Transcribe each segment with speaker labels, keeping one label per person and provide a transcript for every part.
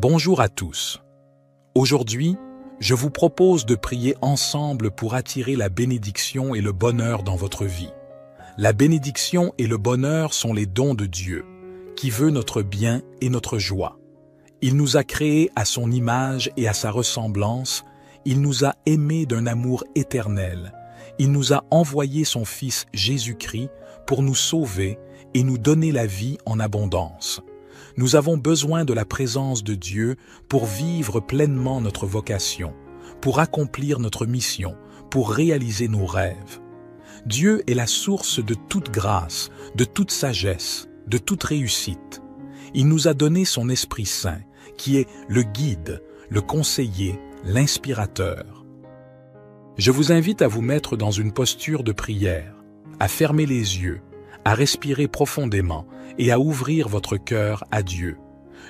Speaker 1: Bonjour à tous. Aujourd'hui, je vous propose de prier ensemble pour attirer la bénédiction et le bonheur dans votre vie. La bénédiction et le bonheur sont les dons de Dieu, qui veut notre bien et notre joie. Il nous a créés à son image et à sa ressemblance, il nous a aimés d'un amour éternel, il nous a envoyé son Fils Jésus-Christ pour nous sauver et nous donner la vie en abondance. Nous avons besoin de la présence de Dieu pour vivre pleinement notre vocation, pour accomplir notre mission, pour réaliser nos rêves. Dieu est la source de toute grâce, de toute sagesse, de toute réussite. Il nous a donné son Esprit Saint, qui est le guide, le conseiller, l'inspirateur. Je vous invite à vous mettre dans une posture de prière, à fermer les yeux, à respirer profondément et à ouvrir votre cœur à Dieu.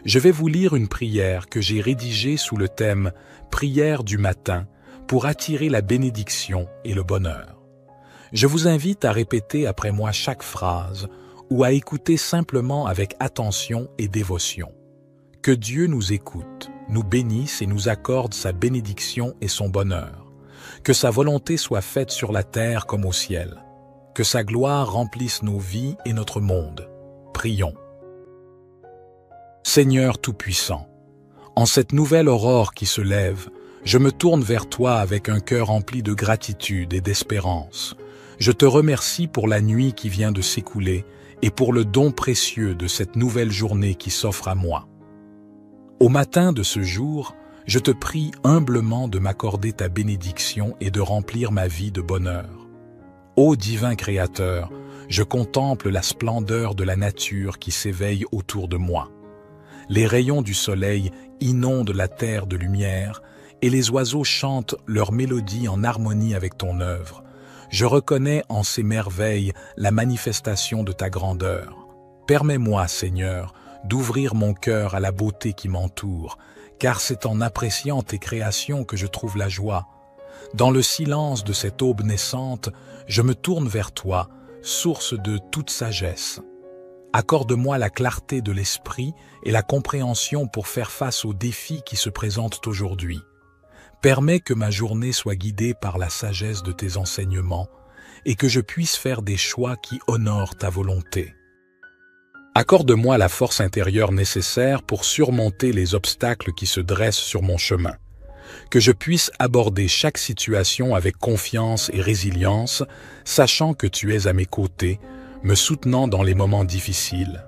Speaker 1: Je vais vous lire une prière que j'ai rédigée sous le thème « Prière du matin » pour attirer la bénédiction et le bonheur. Je vous invite à répéter après moi chaque phrase ou à écouter simplement avec attention et dévotion. Que Dieu nous écoute, nous bénisse et nous accorde sa bénédiction et son bonheur. Que sa volonté soit faite sur la terre comme au ciel. Que sa gloire remplisse nos vies et notre monde. Prions. Seigneur Tout-Puissant, en cette nouvelle aurore qui se lève, je me tourne vers toi avec un cœur rempli de gratitude et d'espérance. Je te remercie pour la nuit qui vient de s'écouler et pour le don précieux de cette nouvelle journée qui s'offre à moi. Au matin de ce jour, je te prie humblement de m'accorder ta bénédiction et de remplir ma vie de bonheur. Ô divin Créateur, je contemple la splendeur de la nature qui s'éveille autour de moi. Les rayons du soleil inondent la terre de lumière et les oiseaux chantent leur mélodie en harmonie avec ton œuvre. Je reconnais en ces merveilles la manifestation de ta grandeur. Permets-moi, Seigneur, d'ouvrir mon cœur à la beauté qui m'entoure, car c'est en appréciant tes créations que je trouve la joie. Dans le silence de cette aube naissante, je me tourne vers toi, source de toute sagesse. Accorde-moi la clarté de l'esprit et la compréhension pour faire face aux défis qui se présentent aujourd'hui. Permets que ma journée soit guidée par la sagesse de tes enseignements et que je puisse faire des choix qui honorent ta volonté. Accorde-moi la force intérieure nécessaire pour surmonter les obstacles qui se dressent sur mon chemin. Que je puisse aborder chaque situation avec confiance et résilience, sachant que tu es à mes côtés, me soutenant dans les moments difficiles.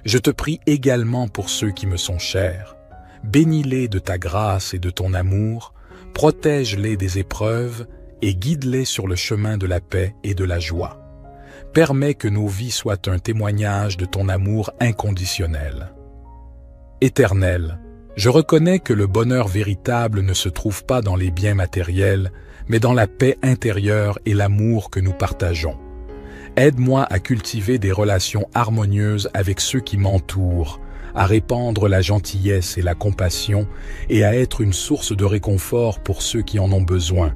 Speaker 1: Je te prie également pour ceux qui me sont chers. Bénis-les de ta grâce et de ton amour, protège-les des épreuves et guide-les sur le chemin de la paix et de la joie. Permets que nos vies soient un témoignage de ton amour inconditionnel. Éternel, je reconnais que le bonheur véritable ne se trouve pas dans les biens matériels, mais dans la paix intérieure et l'amour que nous partageons. Aide-moi à cultiver des relations harmonieuses avec ceux qui m'entourent, à répandre la gentillesse et la compassion et à être une source de réconfort pour ceux qui en ont besoin.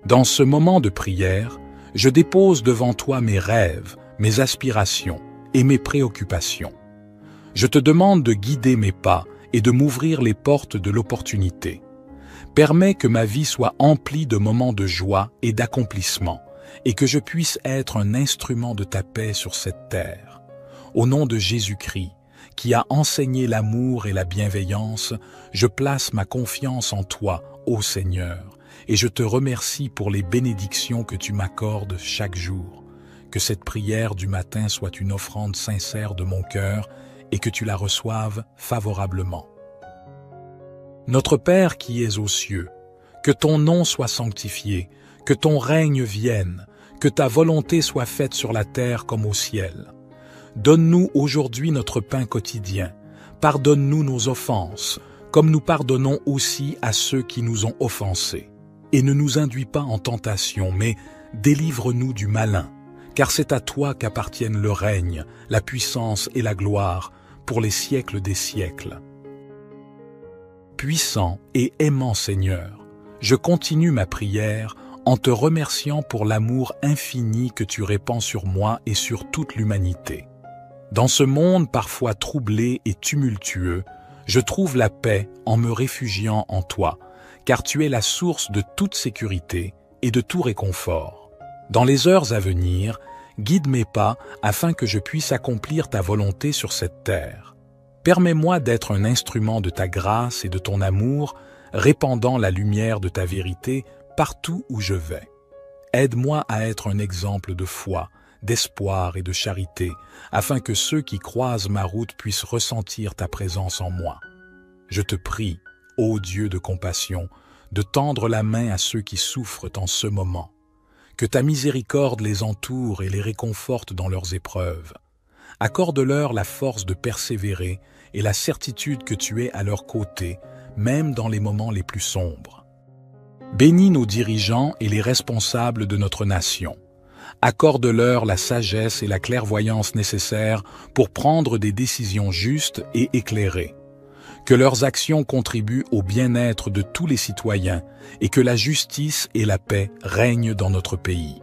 Speaker 1: Dans ce moment de prière, je dépose devant toi mes rêves, mes aspirations et mes préoccupations. Je te demande de guider mes pas et de m'ouvrir les portes de l'opportunité. Permets que ma vie soit emplie de moments de joie et d'accomplissement et que je puisse être un instrument de ta paix sur cette terre. Au nom de Jésus-Christ, qui a enseigné l'amour et la bienveillance, je place ma confiance en toi, ô Seigneur, et je te remercie pour les bénédictions que tu m'accordes chaque jour. Que cette prière du matin soit une offrande sincère de mon cœur et que tu la reçoives favorablement. Notre Père qui es aux cieux, que ton nom soit sanctifié, que ton règne vienne, que ta volonté soit faite sur la terre comme au ciel. Donne-nous aujourd'hui notre pain quotidien. Pardonne-nous nos offenses, comme nous pardonnons aussi à ceux qui nous ont offensés. Et ne nous induis pas en tentation, mais délivre-nous du malin, car c'est à toi qu'appartiennent le règne, la puissance et la gloire, pour les siècles des siècles. Puissant et aimant Seigneur, je continue ma prière en te remerciant pour l'amour infini que tu répands sur moi et sur toute l'humanité. Dans ce monde parfois troublé et tumultueux, je trouve la paix en me réfugiant en toi, car tu es la source de toute sécurité et de tout réconfort. Dans les heures à venir, guide mes pas afin que je puisse accomplir ta volonté sur cette terre. Permets-moi d'être un instrument de ta grâce et de ton amour, répandant la lumière de ta vérité partout où je vais. Aide-moi à être un exemple de foi, d'espoir et de charité, afin que ceux qui croisent ma route puissent ressentir ta présence en moi. Je te prie, ô Dieu de compassion, de tendre la main à ceux qui souffrent en ce moment. Que ta miséricorde les entoure et les réconforte dans leurs épreuves. Accorde-leur la force de persévérer et la certitude que tu es à leur côté, même dans les moments les plus sombres. Bénis nos dirigeants et les responsables de notre nation. Accorde-leur la sagesse et la clairvoyance nécessaires pour prendre des décisions justes et éclairées. Que leurs actions contribuent au bien-être de tous les citoyens et que la justice et la paix règnent dans notre pays.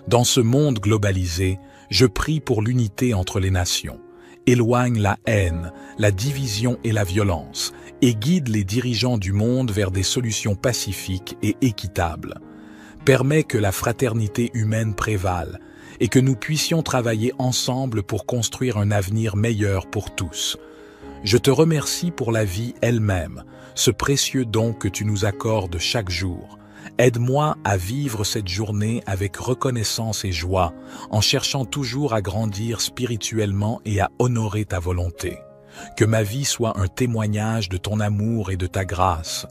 Speaker 1: Dans ce monde globalisé, je prie pour l'unité entre les nations. Éloigne la haine, la division et la violence et guide les dirigeants du monde vers des solutions pacifiques et équitables. Permets que la fraternité humaine prévale et que nous puissions travailler ensemble pour construire un avenir meilleur pour tous. Je te remercie pour la vie elle-même, ce précieux don que tu nous accordes chaque jour. Aide-moi à vivre cette journée avec reconnaissance et joie, en cherchant toujours à grandir spirituellement et à honorer ta volonté. Que ma vie soit un témoignage de ton amour et de ta grâce.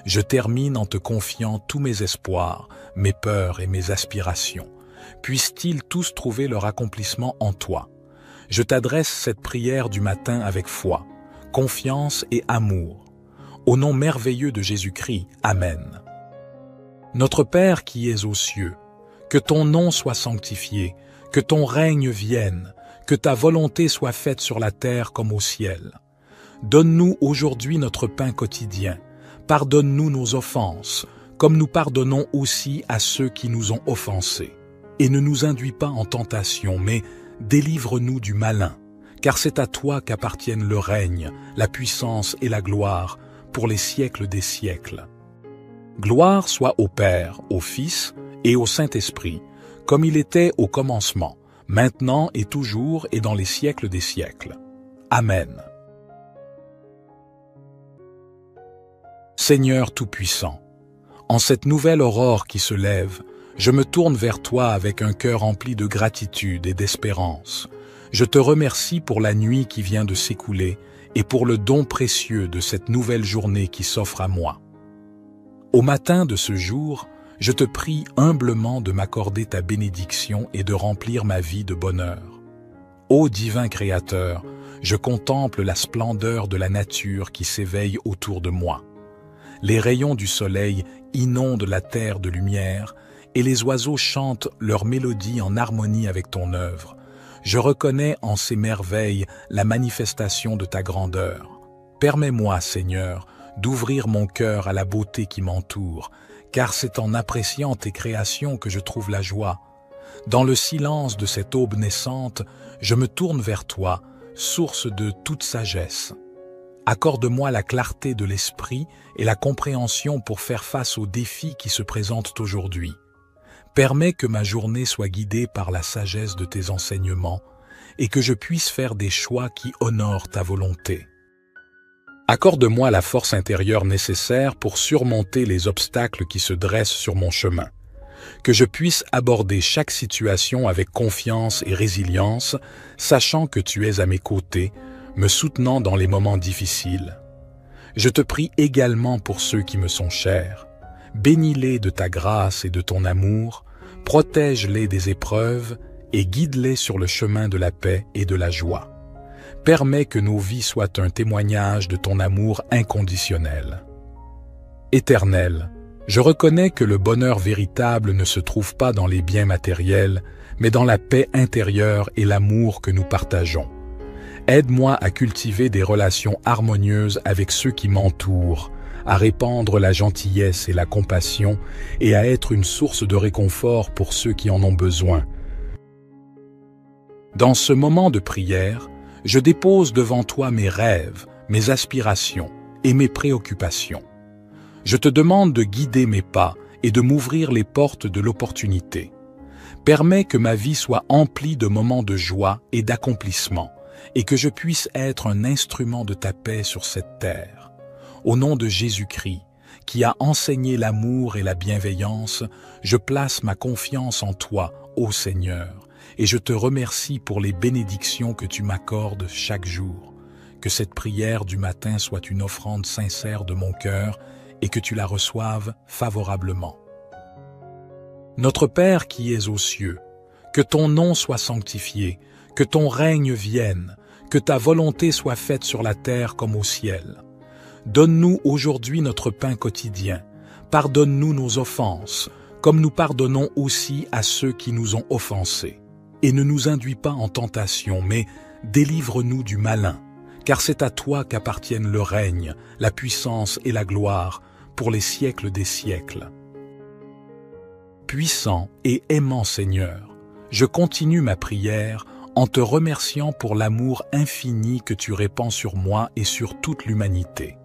Speaker 1: Je termine en te confiant tous mes espoirs, mes peurs et mes aspirations. Puissent-ils tous trouver leur accomplissement en toi. Je t'adresse cette prière du matin avec foi, confiance et amour. Au nom merveilleux de Jésus-Christ, Amen. Notre Père qui es aux cieux, que ton nom soit sanctifié, que ton règne vienne, que ta volonté soit faite sur la terre comme au ciel. Donne-nous aujourd'hui notre pain quotidien. Pardonne-nous nos offenses, comme nous pardonnons aussi à ceux qui nous ont offensés. Et ne nous induis pas en tentation, mais délivre-nous du malin, car c'est à toi qu'appartiennent le règne, la puissance et la gloire, pour les siècles des siècles. Gloire soit au Père, au Fils et au Saint-Esprit, comme il était au commencement, maintenant et toujours et dans les siècles des siècles. Amen. Seigneur Tout-Puissant, en cette nouvelle aurore qui se lève, je me tourne vers toi avec un cœur rempli de gratitude et d'espérance. Je te remercie pour la nuit qui vient de s'écouler et pour le don précieux de cette nouvelle journée qui s'offre à moi. Au matin de ce jour, je te prie humblement de m'accorder ta bénédiction et de remplir ma vie de bonheur. Ô divin Créateur, je contemple la splendeur de la nature qui s'éveille autour de moi. Les rayons du soleil inondent la terre de lumière et les oiseaux chantent leur mélodie en harmonie avec ton œuvre. Je reconnais en ces merveilles la manifestation de ta grandeur. Permets-moi, Seigneur, d'ouvrir mon cœur à la beauté qui m'entoure, car c'est en appréciant tes créations que je trouve la joie. Dans le silence de cette aube naissante, je me tourne vers toi, source de toute sagesse. Accorde-moi la clarté de l'esprit et la compréhension pour faire face aux défis qui se présentent aujourd'hui. Permets que ma journée soit guidée par la sagesse de tes enseignements et que je puisse faire des choix qui honorent ta volonté. Accorde-moi la force intérieure nécessaire pour surmonter les obstacles qui se dressent sur mon chemin. Que je puisse aborder chaque situation avec confiance et résilience, sachant que tu es à mes côtés, me soutenant dans les moments difficiles. Je te prie également pour ceux qui me sont chers. Bénis-les de ta grâce et de ton amour, protège-les des épreuves et guide-les sur le chemin de la paix et de la joie. Permets que nos vies soient un témoignage de ton amour inconditionnel. Éternel, je reconnais que le bonheur véritable ne se trouve pas dans les biens matériels, mais dans la paix intérieure et l'amour que nous partageons. Aide-moi à cultiver des relations harmonieuses avec ceux qui m'entourent, à répandre la gentillesse et la compassion et à être une source de réconfort pour ceux qui en ont besoin. Dans ce moment de prière, Je dépose devant toi mes rêves, mes aspirations et mes préoccupations. Je te demande de guider mes pas et de m'ouvrir les portes de l'opportunité. Permets que ma vie soit emplie de moments de joie et d'accomplissement, et que je puisse être un instrument de ta paix sur cette terre. Au nom de Jésus-Christ, qui a enseigné l'amour et la bienveillance, je place ma confiance en toi, ô Seigneur, et je te remercie pour les bénédictions que tu m'accordes chaque jour. Que cette prière du matin soit une offrande sincère de mon cœur et que tu la reçoives favorablement. Notre Père qui es aux cieux, que ton nom soit sanctifié, que ton règne vienne, que ta volonté soit faite sur la terre comme au ciel. Donne-nous aujourd'hui notre pain quotidien. Pardonne-nous nos offenses, comme nous pardonnons aussi à ceux qui nous ont offensés. Et ne nous induis pas en tentation, mais délivre-nous du malin, car c'est à toi qu'appartiennent le règne, la puissance et la gloire, pour les siècles des siècles. Puissant et aimant Seigneur, je continue ma prière en te remerciant pour l'amour infini que tu répands sur moi et sur toute l'humanité.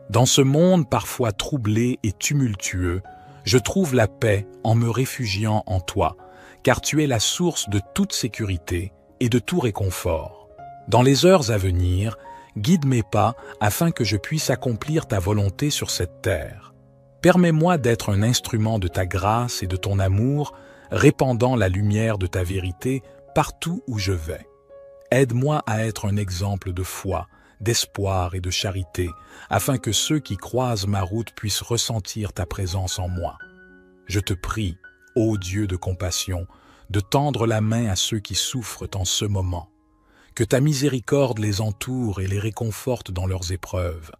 Speaker 1: Dans ce monde parfois troublé et tumultueux, je trouve la paix en me réfugiant en toi, car tu es la source de toute sécurité et de tout réconfort. Dans les heures à venir, guide mes pas afin que je puisse accomplir ta volonté sur cette terre. Permets-moi d'être un instrument de ta grâce et de ton amour, répandant la lumière de ta vérité partout où je vais. Aide-moi à être un exemple de foi, d'espoir et de charité, afin que ceux qui croisent ma route puissent ressentir ta présence en moi. Je te prie, ô Dieu de compassion, de tendre la main à ceux qui souffrent en ce moment. Que ta miséricorde les entoure et les réconforte dans leurs épreuves.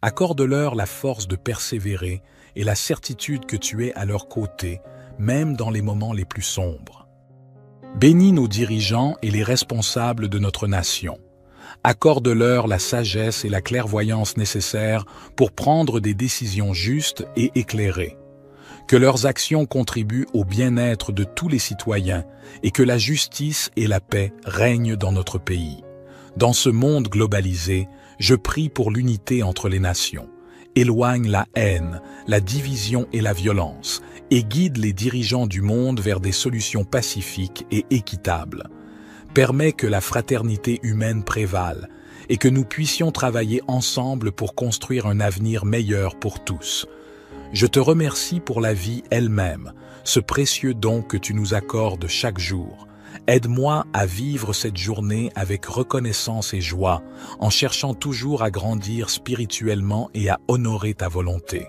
Speaker 1: Accorde-leur la force de persévérer et la certitude que tu es à leur côté, même dans les moments les plus sombres. Bénis nos dirigeants et les responsables de notre nation. Accorde-leur la sagesse et la clairvoyance nécessaires pour prendre des décisions justes et éclairées. Que leurs actions contribuent au bien-être de tous les citoyens et que la justice et la paix règnent dans notre pays. Dans ce monde globalisé, je prie pour l'unité entre les nations. Éloigne la haine, la division et la violence, et guide les dirigeants du monde vers des solutions pacifiques et équitables. Permets que la fraternité humaine prévale et que nous puissions travailler ensemble pour construire un avenir meilleur pour tous. Je te remercie pour la vie elle-même, ce précieux don que tu nous accordes chaque jour. Aide-moi à vivre cette journée avec reconnaissance et joie, en cherchant toujours à grandir spirituellement et à honorer ta volonté.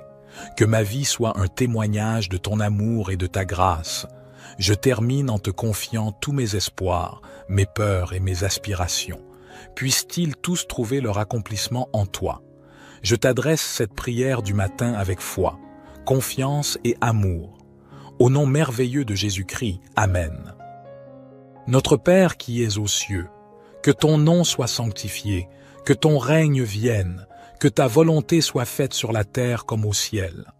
Speaker 1: Que ma vie soit un témoignage de ton amour et de ta grâce. Je termine en te confiant tous mes espoirs, mes peurs et mes aspirations. Puissent-ils tous trouver leur accomplissement en toi. Je t'adresse cette prière du matin avec foi, confiance et amour. Au nom merveilleux de Jésus-Christ, Amen. Notre Père qui es aux cieux, que ton nom soit sanctifié, que ton règne vienne, que ta volonté soit faite sur la terre comme au ciel.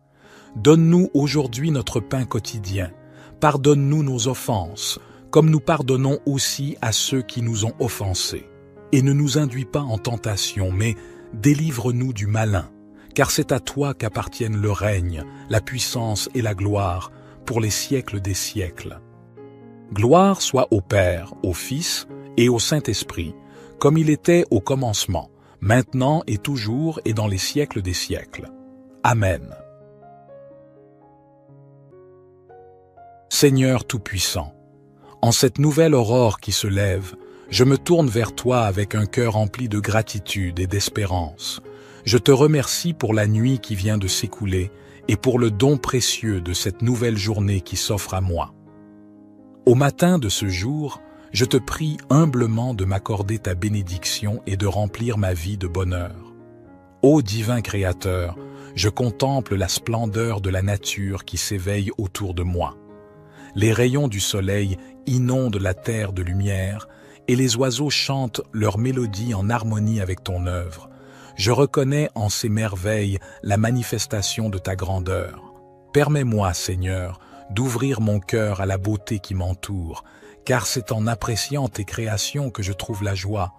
Speaker 1: Donne-nous aujourd'hui notre pain quotidien. Pardonne-nous nos offenses, comme nous pardonnons aussi à ceux qui nous ont offensés. Et ne nous induis pas en tentation, mais délivre-nous du malin, car c'est à toi qu'appartiennent le règne, la puissance et la gloire, pour les siècles des siècles. Gloire soit au Père, au Fils et au Saint-Esprit, comme il était au commencement, maintenant et toujours et dans les siècles des siècles. Amen. Seigneur Tout-Puissant, en cette nouvelle aurore qui se lève, je me tourne vers toi avec un cœur rempli de gratitude et d'espérance. Je te remercie pour la nuit qui vient de s'écouler et pour le don précieux de cette nouvelle journée qui s'offre à moi. Au matin de ce jour, je te prie humblement de m'accorder ta bénédiction et de remplir ma vie de bonheur. Ô divin Créateur, je contemple la splendeur de la nature qui s'éveille autour de moi. Les rayons du soleil inondent la terre de lumière et les oiseaux chantent leur mélodie en harmonie avec ton œuvre. Je reconnais en ces merveilles la manifestation de ta grandeur. Permets-moi, Seigneur, d'ouvrir mon cœur à la beauté qui m'entoure, car c'est en appréciant tes créations que je trouve la joie.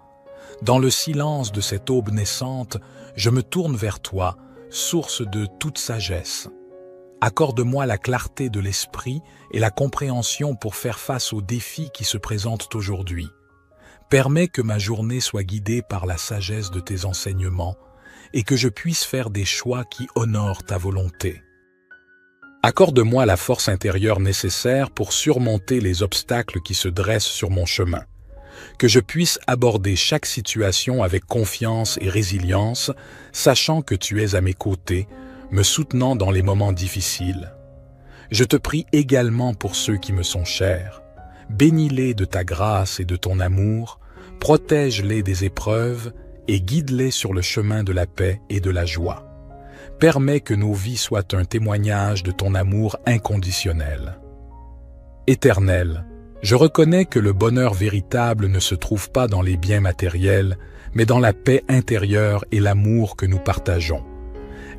Speaker 1: Dans le silence de cette aube naissante, je me tourne vers toi, source de toute sagesse. Accorde-moi la clarté de l'esprit et la compréhension pour faire face aux défis qui se présentent aujourd'hui. Permets que ma journée soit guidée par la sagesse de tes enseignements et que je puisse faire des choix qui honorent ta volonté. Accorde-moi la force intérieure nécessaire pour surmonter les obstacles qui se dressent sur mon chemin. Que je puisse aborder chaque situation avec confiance et résilience, sachant que tu es à mes côtés, me soutenant dans les moments difficiles. Je te prie également pour ceux qui me sont chers. Bénis-les de ta grâce et de ton amour, protège-les des épreuves et guide-les sur le chemin de la paix et de la joie. Permets que nos vies soient un témoignage de ton amour inconditionnel. Éternel, je reconnais que le bonheur véritable ne se trouve pas dans les biens matériels, mais dans la paix intérieure et l'amour que nous partageons.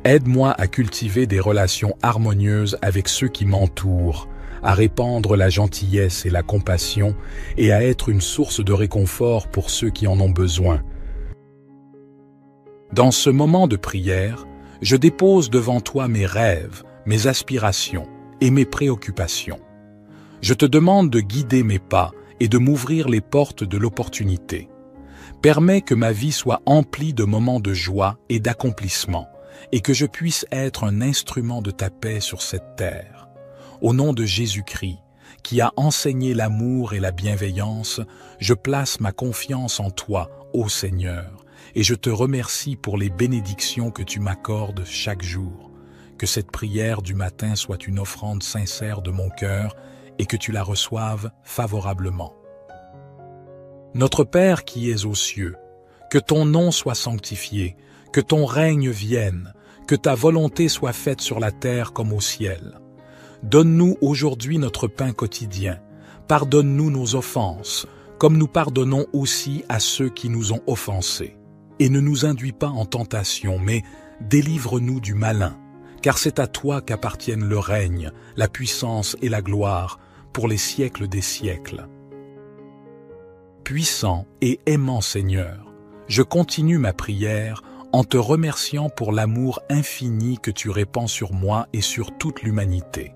Speaker 1: Aide-moi à cultiver des relations harmonieuses avec ceux qui m'entourent, à répandre la gentillesse et la compassion et à être une source de réconfort pour ceux qui en ont besoin. Dans ce moment de prière, je dépose devant toi mes rêves, mes aspirations et mes préoccupations. Je te demande de guider mes pas et de m'ouvrir les portes de l'opportunité. Permets que ma vie soit emplie de moments de joie et d'accomplissement, et que je puisse être un instrument de ta paix sur cette terre. Au nom de Jésus-Christ, qui a enseigné l'amour et la bienveillance, je place ma confiance en toi, ô Seigneur, et je te remercie pour les bénédictions que tu m'accordes chaque jour. Que cette prière du matin soit une offrande sincère de mon cœur et que tu la reçoives favorablement. Notre Père qui es aux cieux, que ton nom soit sanctifié, que ton règne vienne, que ta volonté soit faite sur la terre comme au ciel. Donne-nous aujourd'hui notre pain quotidien. Pardonne-nous nos offenses, comme nous pardonnons aussi à ceux qui nous ont offensés. Et ne nous induis pas en tentation, mais délivre-nous du malin, car c'est à toi qu'appartiennent le règne, la puissance et la gloire, pour les siècles des siècles. Puissant et aimant Seigneur, je continue ma prière en te remerciant pour l'amour infini que tu répands sur moi et sur toute l'humanité.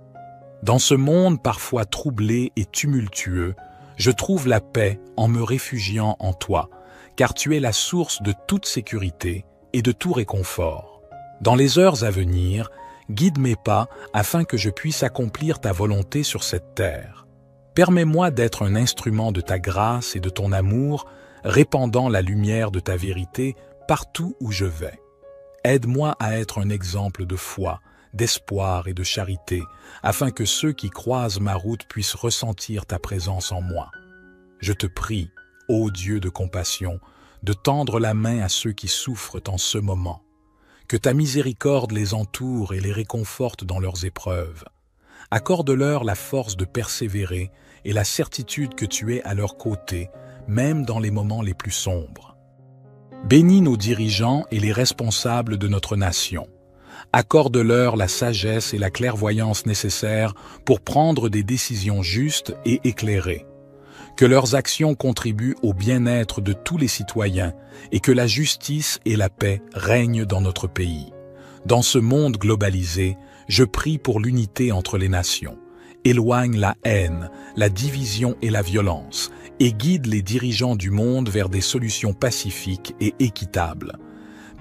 Speaker 1: Dans ce monde parfois troublé et tumultueux, je trouve la paix en me réfugiant en toi, car tu es la source de toute sécurité et de tout réconfort. Dans les heures à venir, guide mes pas afin que je puisse accomplir ta volonté sur cette terre. Permets-moi d'être un instrument de ta grâce et de ton amour, répandant la lumière de ta vérité partout où je vais. Aide-moi à être un exemple de foi, d'espoir et de charité, afin que ceux qui croisent ma route puissent ressentir ta présence en moi. Je te prie, ô Dieu de compassion, de tendre la main à ceux qui souffrent en ce moment. Que ta miséricorde les entoure et les réconforte dans leurs épreuves. Accorde-leur la force de persévérer et la certitude que tu es à leur côté, même dans les moments les plus sombres. Bénis nos dirigeants et les responsables de notre nation. Accorde-leur la sagesse et la clairvoyance nécessaires pour prendre des décisions justes et éclairées. Que leurs actions contribuent au bien-être de tous les citoyens et que la justice et la paix règnent dans notre pays. Dans ce monde globalisé, je prie pour l'unité entre les nations. Éloigne la haine, la division et la violence et guide les dirigeants du monde vers des solutions pacifiques et équitables.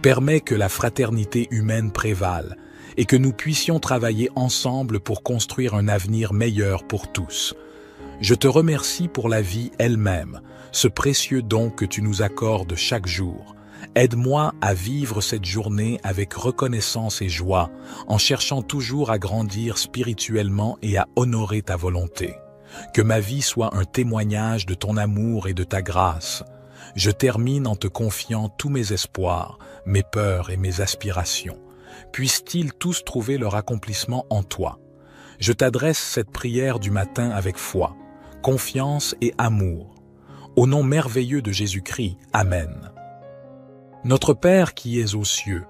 Speaker 1: Permets que la fraternité humaine prévale et que nous puissions travailler ensemble pour construire un avenir meilleur pour tous. Je te remercie pour la vie elle-même, ce précieux don que tu nous accordes chaque jour. Aide-moi à vivre cette journée avec reconnaissance et joie, en cherchant toujours à grandir spirituellement et à honorer ta volonté. Que ma vie soit un témoignage de ton amour et de ta grâce. Je termine en te confiant tous mes espoirs, mes peurs et mes aspirations. Puissent-ils tous trouver leur accomplissement en toi. Je t'adresse cette prière du matin avec foi, confiance et amour. Au nom merveilleux de Jésus-Christ, Amen. Notre Père qui es aux cieux,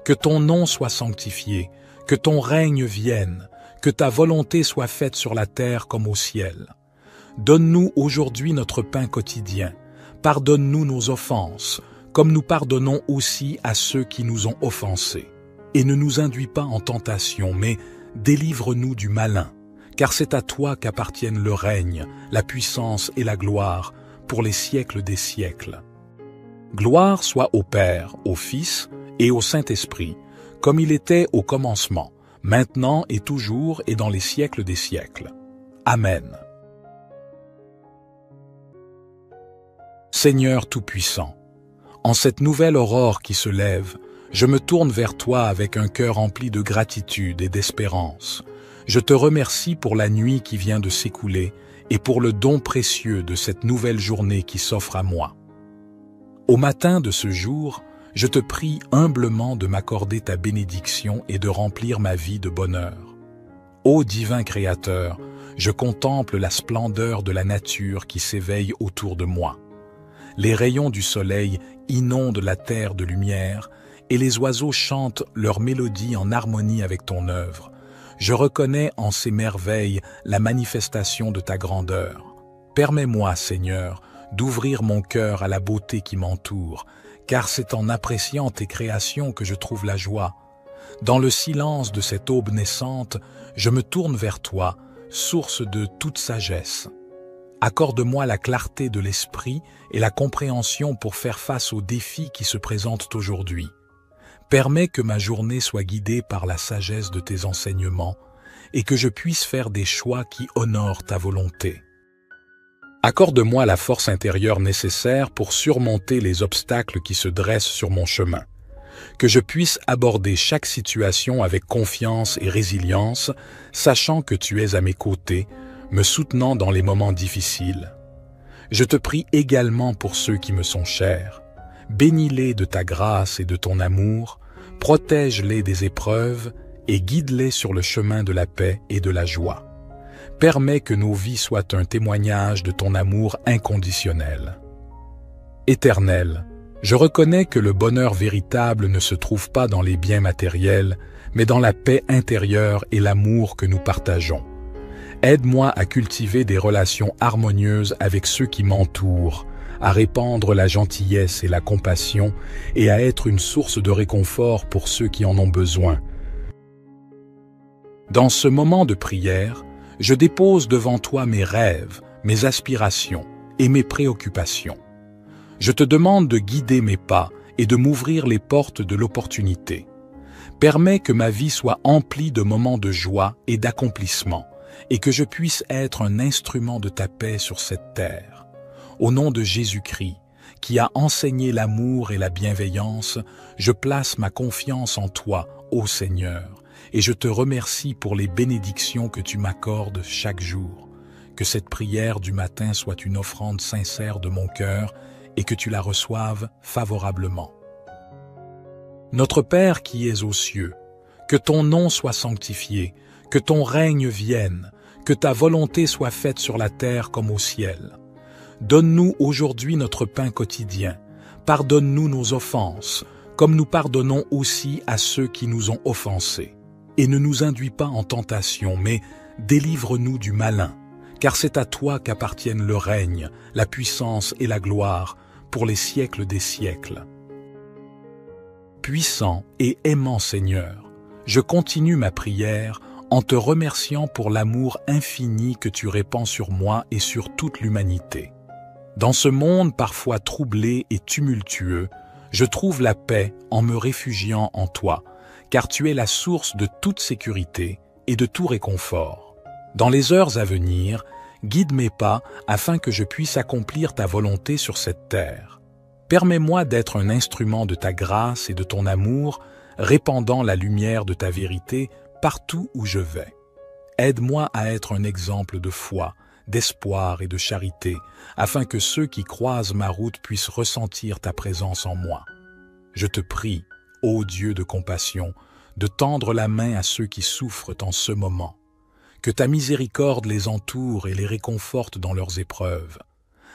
Speaker 1: que ton nom soit sanctifié, que ton règne vienne, que ta volonté soit faite sur la terre comme au ciel. Donne-nous aujourd'hui notre pain quotidien. Pardonne-nous nos offenses, comme nous pardonnons aussi à ceux qui nous ont offensés. Et ne nous induis pas en tentation, mais délivre-nous du malin, car c'est à toi qu'appartiennent le règne, la puissance et la gloire, pour les siècles des siècles. Gloire soit au Père, au Fils et au Saint-Esprit, comme il était au commencement, maintenant et toujours et dans les siècles des siècles. Amen. Seigneur Tout-Puissant, en cette nouvelle aurore qui se lève, je me tourne vers toi avec un cœur rempli de gratitude et d'espérance. Je te remercie pour la nuit qui vient de s'écouler et pour le don précieux de cette nouvelle journée qui s'offre à moi. Au matin de ce jour, je te prie humblement de m'accorder ta bénédiction et de remplir ma vie de bonheur. Ô divin Créateur, je contemple la splendeur de la nature qui s'éveille autour de moi. Les rayons du soleil inondent la terre de lumière et les oiseaux chantent leur mélodie en harmonie avec ton œuvre. Je reconnais en ces merveilles la manifestation de ta grandeur. Permets-moi, Seigneur, d'ouvrir mon cœur à la beauté qui m'entoure, car c'est en appréciant tes créations que je trouve la joie. Dans le silence de cette aube naissante, je me tourne vers toi, source de toute sagesse. Accorde-moi la clarté de l'esprit et la compréhension pour faire face aux défis qui se présentent aujourd'hui. Permets que ma journée soit guidée par la sagesse de tes enseignements et que je puisse faire des choix qui honorent ta volonté. Accorde-moi la force intérieure nécessaire pour surmonter les obstacles qui se dressent sur mon chemin. Que je puisse aborder chaque situation avec confiance et résilience, sachant que tu es à mes côtés, me soutenant dans les moments difficiles. Je te prie également pour ceux qui me sont chers. Bénis-les de ta grâce et de ton amour, protège-les des épreuves et guide-les sur le chemin de la paix et de la joie. Permets que nos vies soient un témoignage de ton amour inconditionnel. Éternel, je reconnais que le bonheur véritable ne se trouve pas dans les biens matériels, mais dans la paix intérieure et l'amour que nous partageons. Aide-moi à cultiver des relations harmonieuses avec ceux qui m'entourent, à répandre la gentillesse et la compassion et à être une source de réconfort pour ceux qui en ont besoin. Dans ce moment de prière, je dépose devant toi mes rêves, mes aspirations et mes préoccupations. Je te demande de guider mes pas et de m'ouvrir les portes de l'opportunité. Permets que ma vie soit emplie de moments de joie et d'accomplissement, et que je puisse être un instrument de ta paix sur cette terre. Au nom de Jésus-Christ, qui a enseigné l'amour et la bienveillance, je place ma confiance en toi, ô Seigneur, et je te remercie pour les bénédictions que tu m'accordes chaque jour. Que cette prière du matin soit une offrande sincère de mon cœur et que tu la reçoives favorablement. Notre Père qui es aux cieux, que ton nom soit sanctifié, que ton règne vienne, que ta volonté soit faite sur la terre comme au ciel. Donne-nous aujourd'hui notre pain quotidien. Pardonne-nous nos offenses, comme nous pardonnons aussi à ceux qui nous ont offensés. Et ne nous induis pas en tentation, mais délivre-nous du malin, car c'est à toi qu'appartiennent le règne, la puissance et la gloire, pour les siècles des siècles. Puissant et aimant Seigneur, je continue ma prière en te remerciant pour l'amour infini que tu répands sur moi et sur toute l'humanité. Dans ce monde parfois troublé et tumultueux, je trouve la paix en me réfugiant en toi, car tu es la source de toute sécurité et de tout réconfort. Dans les heures à venir, guide mes pas afin que je puisse accomplir ta volonté sur cette terre. Permets-moi d'être un instrument de ta grâce et de ton amour, répandant la lumière de ta vérité partout où je vais. Aide-moi à être un exemple de foi, d'espoir et de charité, afin que ceux qui croisent ma route puissent ressentir ta présence en moi. Je te prie, ô Dieu de compassion, de tendre la main à ceux qui souffrent en ce moment. Que ta miséricorde les entoure et les réconforte dans leurs épreuves.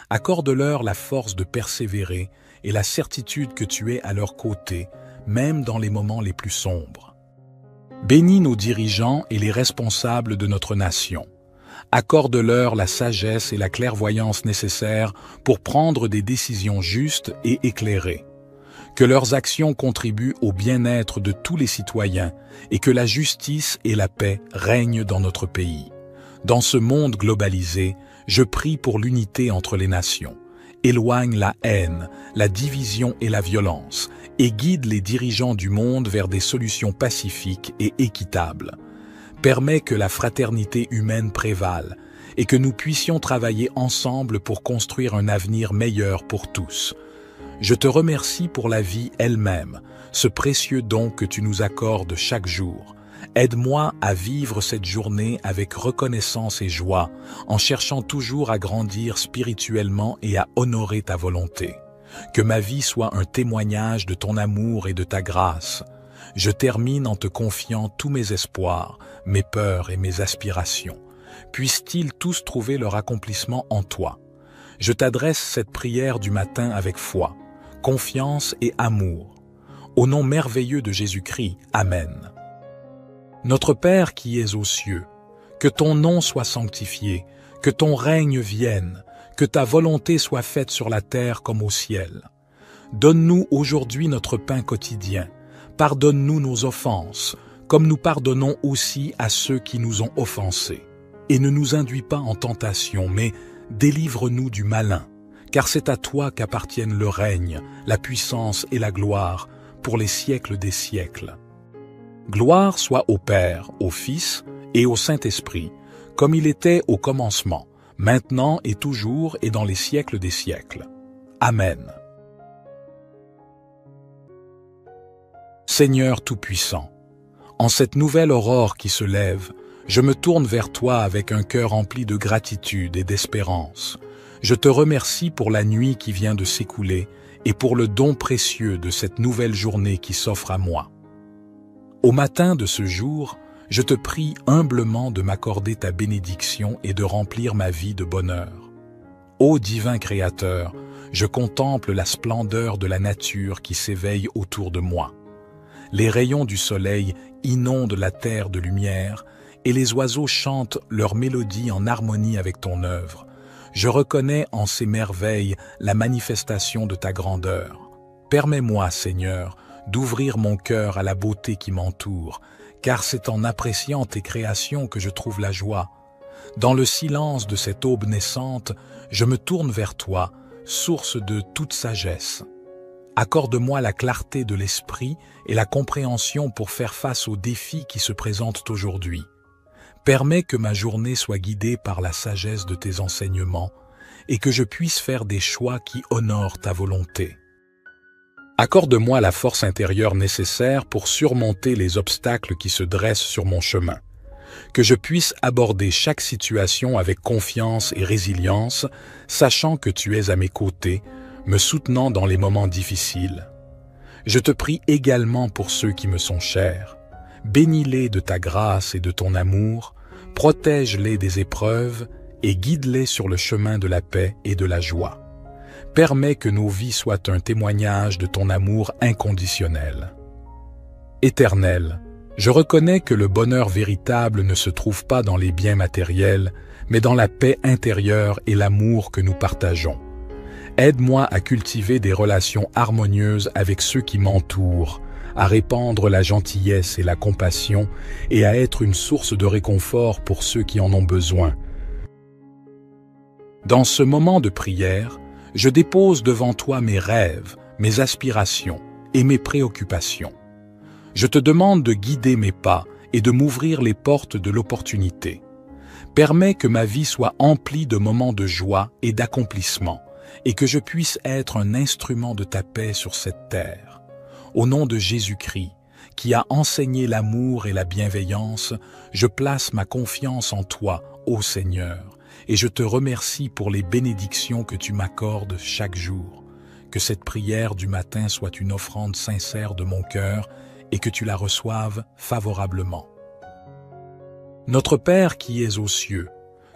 Speaker 1: Accorde-leur la force de persévérer et la certitude que tu es à leur côté, même dans les moments les plus sombres. Bénis nos dirigeants et les responsables de notre nation, Accorde-leur la sagesse et la clairvoyance nécessaires pour prendre des décisions justes et éclairées. Que leurs actions contribuent au bien-être de tous les citoyens et que la justice et la paix règnent dans notre pays. Dans ce monde globalisé, je prie pour l'unité entre les nations. Éloigne la haine, la division et la violence, et guide les dirigeants du monde vers des solutions pacifiques et équitables. Permets que la fraternité humaine prévale et que nous puissions travailler ensemble pour construire un avenir meilleur pour tous. Je te remercie pour la vie elle-même, ce précieux don que tu nous accordes chaque jour. Aide-moi à vivre cette journée avec reconnaissance et joie, en cherchant toujours à grandir spirituellement et à honorer ta volonté. Que ma vie soit un témoignage de ton amour et de ta grâce. Je termine en te confiant tous mes espoirs, mes peurs et mes aspirations. Puissent-ils tous trouver leur accomplissement en toi. Je t'adresse cette prière du matin avec foi, confiance et amour. Au nom merveilleux de Jésus-Christ, Amen. Notre Père qui es aux cieux, que ton nom soit sanctifié, que ton règne vienne, que ta volonté soit faite sur la terre comme au ciel. Donne-nous aujourd'hui notre pain quotidien. Pardonne-nous nos offenses, comme nous pardonnons aussi à ceux qui nous ont offensés. Et ne nous induis pas en tentation, mais délivre-nous du malin, car c'est à toi qu'appartiennent le règne, la puissance et la gloire, pour les siècles des siècles. Gloire soit au Père, au Fils et au Saint-Esprit, comme il était au commencement, maintenant et toujours et dans les siècles des siècles. Amen. Seigneur Tout-Puissant, en cette nouvelle aurore qui se lève, je me tourne vers toi avec un cœur rempli de gratitude et d'espérance. Je te remercie pour la nuit qui vient de s'écouler et pour le don précieux de cette nouvelle journée qui s'offre à moi. Au matin de ce jour, je te prie humblement de m'accorder ta bénédiction et de remplir ma vie de bonheur. Ô divin Créateur, je contemple la splendeur de la nature qui s'éveille autour de moi. Les rayons du soleil inondent la terre de lumière et les oiseaux chantent leur mélodie en harmonie avec ton œuvre. Je reconnais en ces merveilles la manifestation de ta grandeur. Permets-moi, Seigneur, d'ouvrir mon cœur à la beauté qui m'entoure, car c'est en appréciant tes créations que je trouve la joie. Dans le silence de cette aube naissante, je me tourne vers toi, source de toute sagesse. Accorde-moi la clarté de l'esprit et la compréhension pour faire face aux défis qui se présentent aujourd'hui. Permets que ma journée soit guidée par la sagesse de tes enseignements et que je puisse faire des choix qui honorent ta volonté. Accorde-moi la force intérieure nécessaire pour surmonter les obstacles qui se dressent sur mon chemin. Que je puisse aborder chaque situation avec confiance et résilience, sachant que tu es à mes côtés, me soutenant dans les moments difficiles. Je te prie également pour ceux qui me sont chers. Bénis-les de ta grâce et de ton amour, protège-les des épreuves et guide-les sur le chemin de la paix et de la joie. Permets que nos vies soient un témoignage de ton amour inconditionnel. Éternel, je reconnais que le bonheur véritable ne se trouve pas dans les biens matériels, mais dans la paix intérieure et l'amour que nous partageons. Aide-moi à cultiver des relations harmonieuses avec ceux qui m'entourent, à répandre la gentillesse et la compassion et à être une source de réconfort pour ceux qui en ont besoin. Dans ce moment de prière, je dépose devant toi mes rêves, mes aspirations et mes préoccupations. Je te demande de guider mes pas et de m'ouvrir les portes de l'opportunité. Permets que ma vie soit emplie de moments de joie et d'accomplissement, et que je puisse être un instrument de ta paix sur cette terre. Au nom de Jésus-Christ, qui a enseigné l'amour et la bienveillance, je place ma confiance en toi, ô Seigneur, et je te remercie pour les bénédictions que tu m'accordes chaque jour. Que cette prière du matin soit une offrande sincère de mon cœur et que tu la reçoives favorablement. Notre Père qui es aux cieux,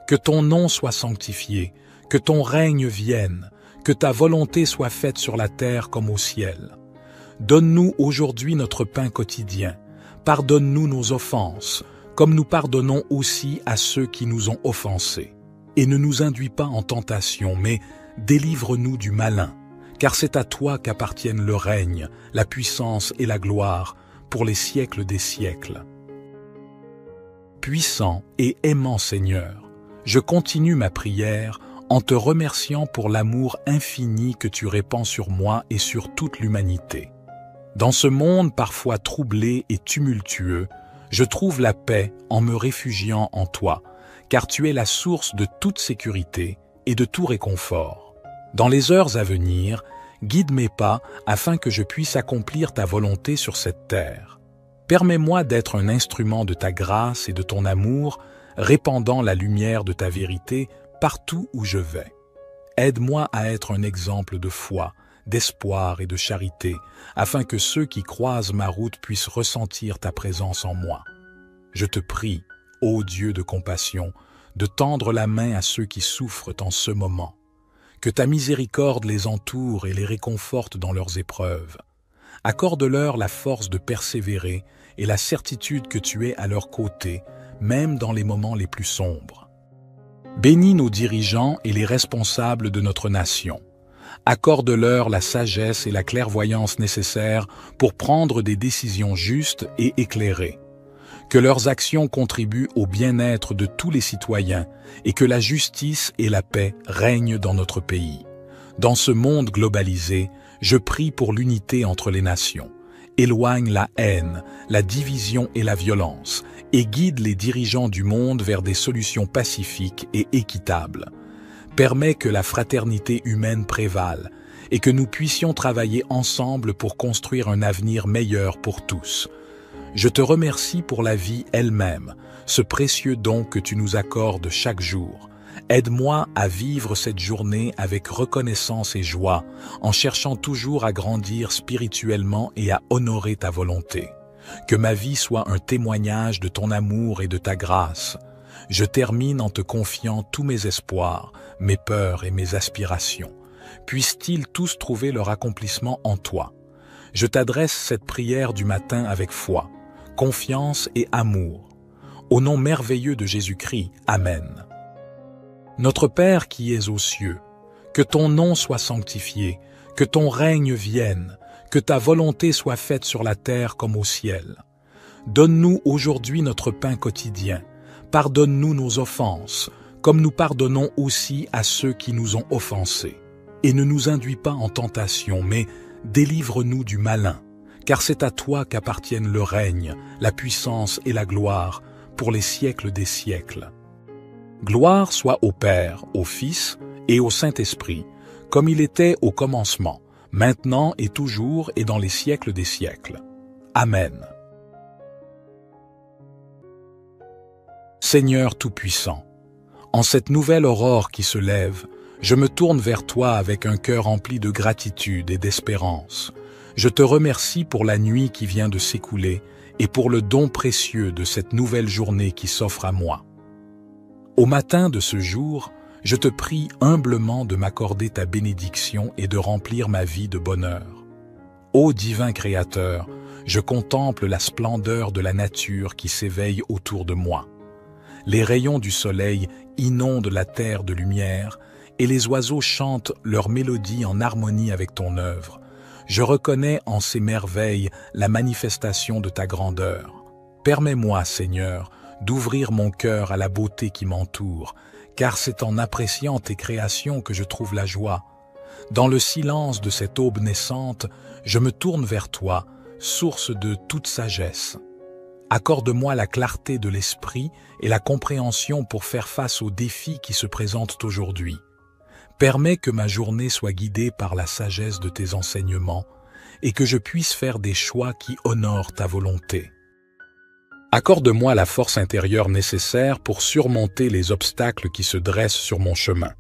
Speaker 1: que ton nom soit sanctifié, que ton règne vienne, que ta volonté soit faite sur la terre comme au ciel. Donne-nous aujourd'hui notre pain quotidien. Pardonne-nous nos offenses, comme nous pardonnons aussi à ceux qui nous ont offensés. Et ne nous induis pas en tentation, mais délivre-nous du malin, car c'est à toi qu'appartiennent le règne, la puissance et la gloire, pour les siècles des siècles. Puissant et aimant Seigneur, je continue ma prière en te remerciant pour l'amour infini que tu répands sur moi et sur toute l'humanité. Dans ce monde parfois troublé et tumultueux, je trouve la paix en me réfugiant en toi, car tu es la source de toute sécurité et de tout réconfort. Dans les heures à venir, guide mes pas afin que je puisse accomplir ta volonté sur cette terre. Permets-moi d'être un instrument de ta grâce et de ton amour, répandant la lumière de ta vérité partout où je vais. Aide-moi à être un exemple de foi, d'espoir et de charité, afin que ceux qui croisent ma route puissent ressentir ta présence en moi. Je te prie, ô Dieu de compassion, de tendre la main à ceux qui souffrent en ce moment. Que ta miséricorde les entoure et les réconforte dans leurs épreuves. Accorde-leur la force de persévérer et la certitude que tu es à leur côté, même dans les moments les plus sombres. Bénis nos dirigeants et les responsables de notre nation. Accorde-leur la sagesse et la clairvoyance nécessaires pour prendre des décisions justes et éclairées. Que leurs actions contribuent au bien-être de tous les citoyens et que la justice et la paix règnent dans notre pays. Dans ce monde globalisé, je prie pour l'unité entre les nations. Éloigne la haine, la division et la violence, et guide les dirigeants du monde vers des solutions pacifiques et équitables. Permets que la fraternité humaine prévale et que nous puissions travailler ensemble pour construire un avenir meilleur pour tous. Je te remercie pour la vie elle-même, ce précieux don que tu nous accordes chaque jour. Aide-moi à vivre cette journée avec reconnaissance et joie, en cherchant toujours à grandir spirituellement et à honorer ta volonté. Que ma vie soit un témoignage de ton amour et de ta grâce. Je termine en te confiant tous mes espoirs, mes peurs et mes aspirations. Puissent-ils tous trouver leur accomplissement en toi. Je t'adresse cette prière du matin avec foi, confiance et amour. Au nom merveilleux de Jésus-Christ, Amen. Notre Père qui es aux cieux, que ton nom soit sanctifié, que ton règne vienne, que ta volonté soit faite sur la terre comme au ciel. Donne-nous aujourd'hui notre pain quotidien. Pardonne-nous nos offenses, comme nous pardonnons aussi à ceux qui nous ont offensés. Et ne nous induis pas en tentation, mais délivre-nous du malin, car c'est à toi qu'appartiennent le règne, la puissance et la gloire, pour les siècles des siècles. Gloire soit au Père, au Fils et au Saint-Esprit, comme il était au commencement, maintenant et toujours et dans les siècles des siècles. Amen. Seigneur Tout-Puissant, en cette nouvelle aurore qui se lève, je me tourne vers toi avec un cœur rempli de gratitude et d'espérance. Je te remercie pour la nuit qui vient de s'écouler et pour le don précieux de cette nouvelle journée qui s'offre à moi. Au matin de ce jour, je te prie humblement de m'accorder ta bénédiction et de remplir ma vie de bonheur. Ô divin Créateur, je contemple la splendeur de la nature qui s'éveille autour de moi. Les rayons du soleil inondent la terre de lumière et les oiseaux chantent leur mélodie en harmonie avec ton œuvre. Je reconnais en ces merveilles la manifestation de ta grandeur. Permets-moi, Seigneur, d'ouvrir mon cœur à la beauté qui m'entoure, car c'est en appréciant tes créations que je trouve la joie. Dans le silence de cette aube naissante, je me tourne vers toi, source de toute sagesse. Accorde-moi la clarté de l'esprit et la compréhension pour faire face aux défis qui se présentent aujourd'hui. Permets que ma journée soit guidée par la sagesse de tes enseignements et que je puisse faire des choix qui honorent ta volonté. Accorde-moi la force intérieure nécessaire pour surmonter les obstacles qui se dressent sur mon chemin.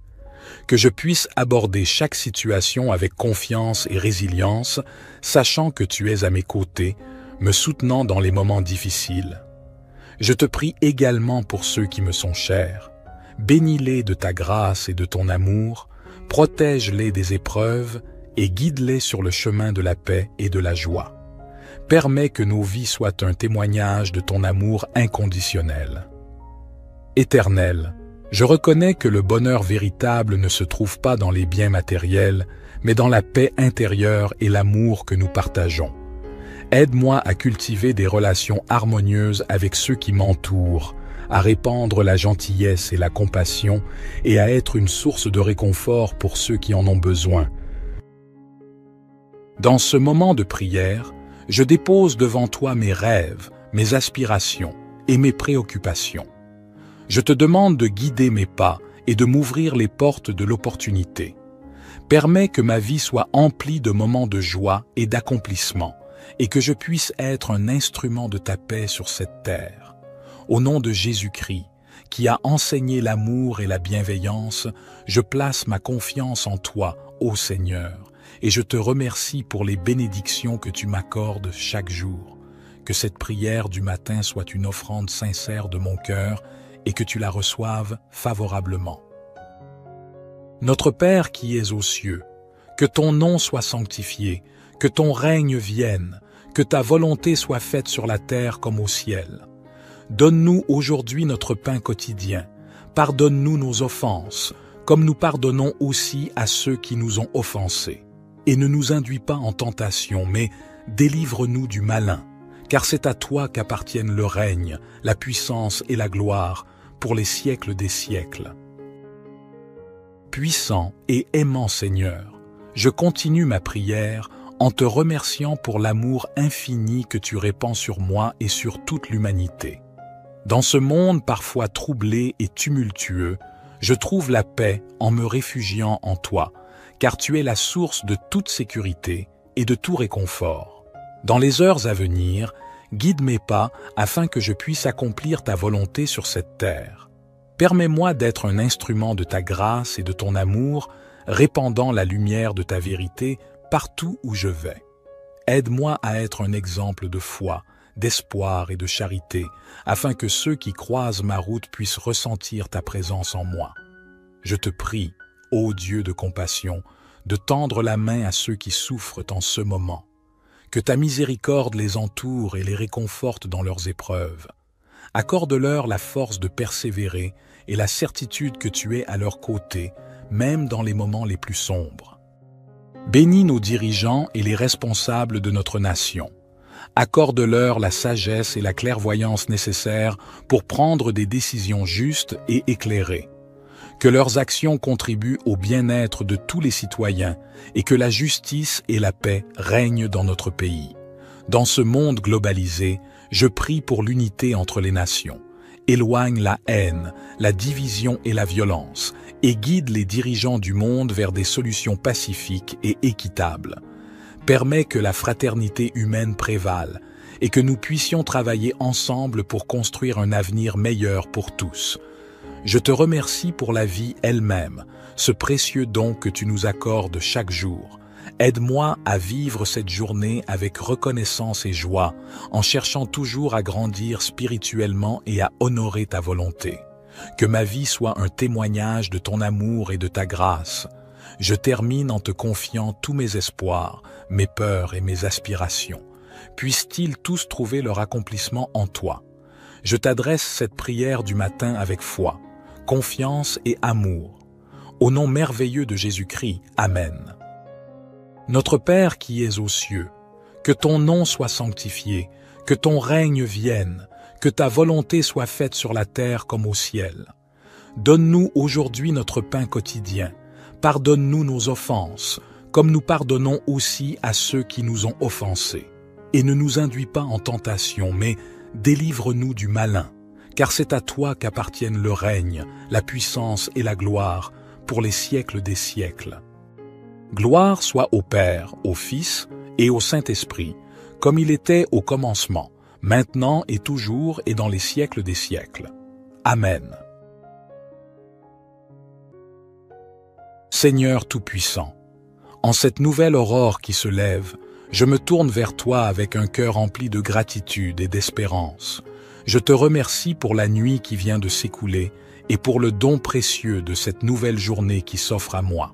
Speaker 1: Que je puisse aborder chaque situation avec confiance et résilience, sachant que tu es à mes côtés, me soutenant dans les moments difficiles. Je te prie également pour ceux qui me sont chers. Bénis-les de ta grâce et de ton amour, protège-les des épreuves et guide-les sur le chemin de la paix et de la joie. Permets que nos vies soient un témoignage de ton amour inconditionnel. Éternel, je reconnais que le bonheur véritable ne se trouve pas dans les biens matériels, mais dans la paix intérieure et l'amour que nous partageons. Aide-moi à cultiver des relations harmonieuses avec ceux qui m'entourent, à répandre la gentillesse et la compassion et à être une source de réconfort pour ceux qui en ont besoin. Dans ce moment de prière, je dépose devant toi mes rêves, mes aspirations et mes préoccupations. Je te demande de guider mes pas et de m'ouvrir les portes de l'opportunité. Permets que ma vie soit emplie de moments de joie et d'accomplissement, et que je puisse être un instrument de ta paix sur cette terre. Au nom de Jésus-Christ, qui a enseigné l'amour et la bienveillance, je place ma confiance en toi, ô Seigneur, et je te remercie pour les bénédictions que tu m'accordes chaque jour. Que cette prière du matin soit une offrande sincère de mon cœur et que tu la reçoives favorablement. Notre Père qui es aux cieux, que ton nom soit sanctifié, que ton règne vienne, que ta volonté soit faite sur la terre comme au ciel. Donne-nous aujourd'hui notre pain quotidien. Pardonne-nous nos offenses, comme nous pardonnons aussi à ceux qui nous ont offensés. Et ne nous induis pas en tentation, mais délivre-nous du malin, car c'est à toi qu'appartiennent le règne, la puissance et la gloire, pour les siècles des siècles. Puissant et aimant Seigneur, je continue ma prière en te remerciant pour l'amour infini que tu répands sur moi et sur toute l'humanité. Dans ce monde parfois troublé et tumultueux, je trouve la paix en me réfugiant en toi, car tu es la source de toute sécurité et de tout réconfort. Dans les heures à venir, guide mes pas afin que je puisse accomplir ta volonté sur cette terre. Permets-moi d'être un instrument de ta grâce et de ton amour, répandant la lumière de ta vérité partout où je vais. Aide-moi à être un exemple de foi, d'espoir et de charité, afin que ceux qui croisent ma route puissent ressentir ta présence en moi. Je te prie, ô Dieu de compassion, de tendre la main à ceux qui souffrent en ce moment. Que ta miséricorde les entoure et les réconforte dans leurs épreuves. Accorde-leur la force de persévérer et la certitude que tu es à leur côté, même dans les moments les plus sombres. Bénis nos dirigeants et les responsables de notre nation. Accorde-leur la sagesse et la clairvoyance nécessaires pour prendre des décisions justes et éclairées. Que leurs actions contribuent au bien-être de tous les citoyens et que la justice et la paix règnent dans notre pays. Dans ce monde globalisé, je prie pour l'unité entre les nations. Éloigne la haine, la division et la violence et guide les dirigeants du monde vers des solutions pacifiques et équitables. Permets que la fraternité humaine prévale et que nous puissions travailler ensemble pour construire un avenir meilleur pour tous. Je te remercie pour la vie elle-même, ce précieux don que tu nous accordes chaque jour. Aide-moi à vivre cette journée avec reconnaissance et joie, en cherchant toujours à grandir spirituellement et à honorer ta volonté. Que ma vie soit un témoignage de ton amour et de ta grâce. Je termine en te confiant tous mes espoirs, mes peurs et mes aspirations. Puissent-ils tous trouver leur accomplissement en toi. Je t'adresse cette prière du matin avec foi, confiance et amour. Au nom merveilleux de Jésus-Christ, Amen. Notre Père qui es aux cieux, que ton nom soit sanctifié, que ton règne vienne, que ta volonté soit faite sur la terre comme au ciel. Donne-nous aujourd'hui notre pain quotidien. Pardonne-nous nos offenses, comme nous pardonnons aussi à ceux qui nous ont offensés. Et ne nous induis pas en tentation, mais délivre-nous du malin, car c'est à toi qu'appartiennent le règne, la puissance et la gloire, pour les siècles des siècles. Gloire soit au Père, au Fils et au Saint-Esprit, comme il était au commencement, maintenant et toujours et dans les siècles des siècles. Amen. Seigneur Tout-Puissant, en cette nouvelle aurore qui se lève, je me tourne vers toi avec un cœur rempli de gratitude et d'espérance. Je te remercie pour la nuit qui vient de s'écouler et pour le don précieux de cette nouvelle journée qui s'offre à moi.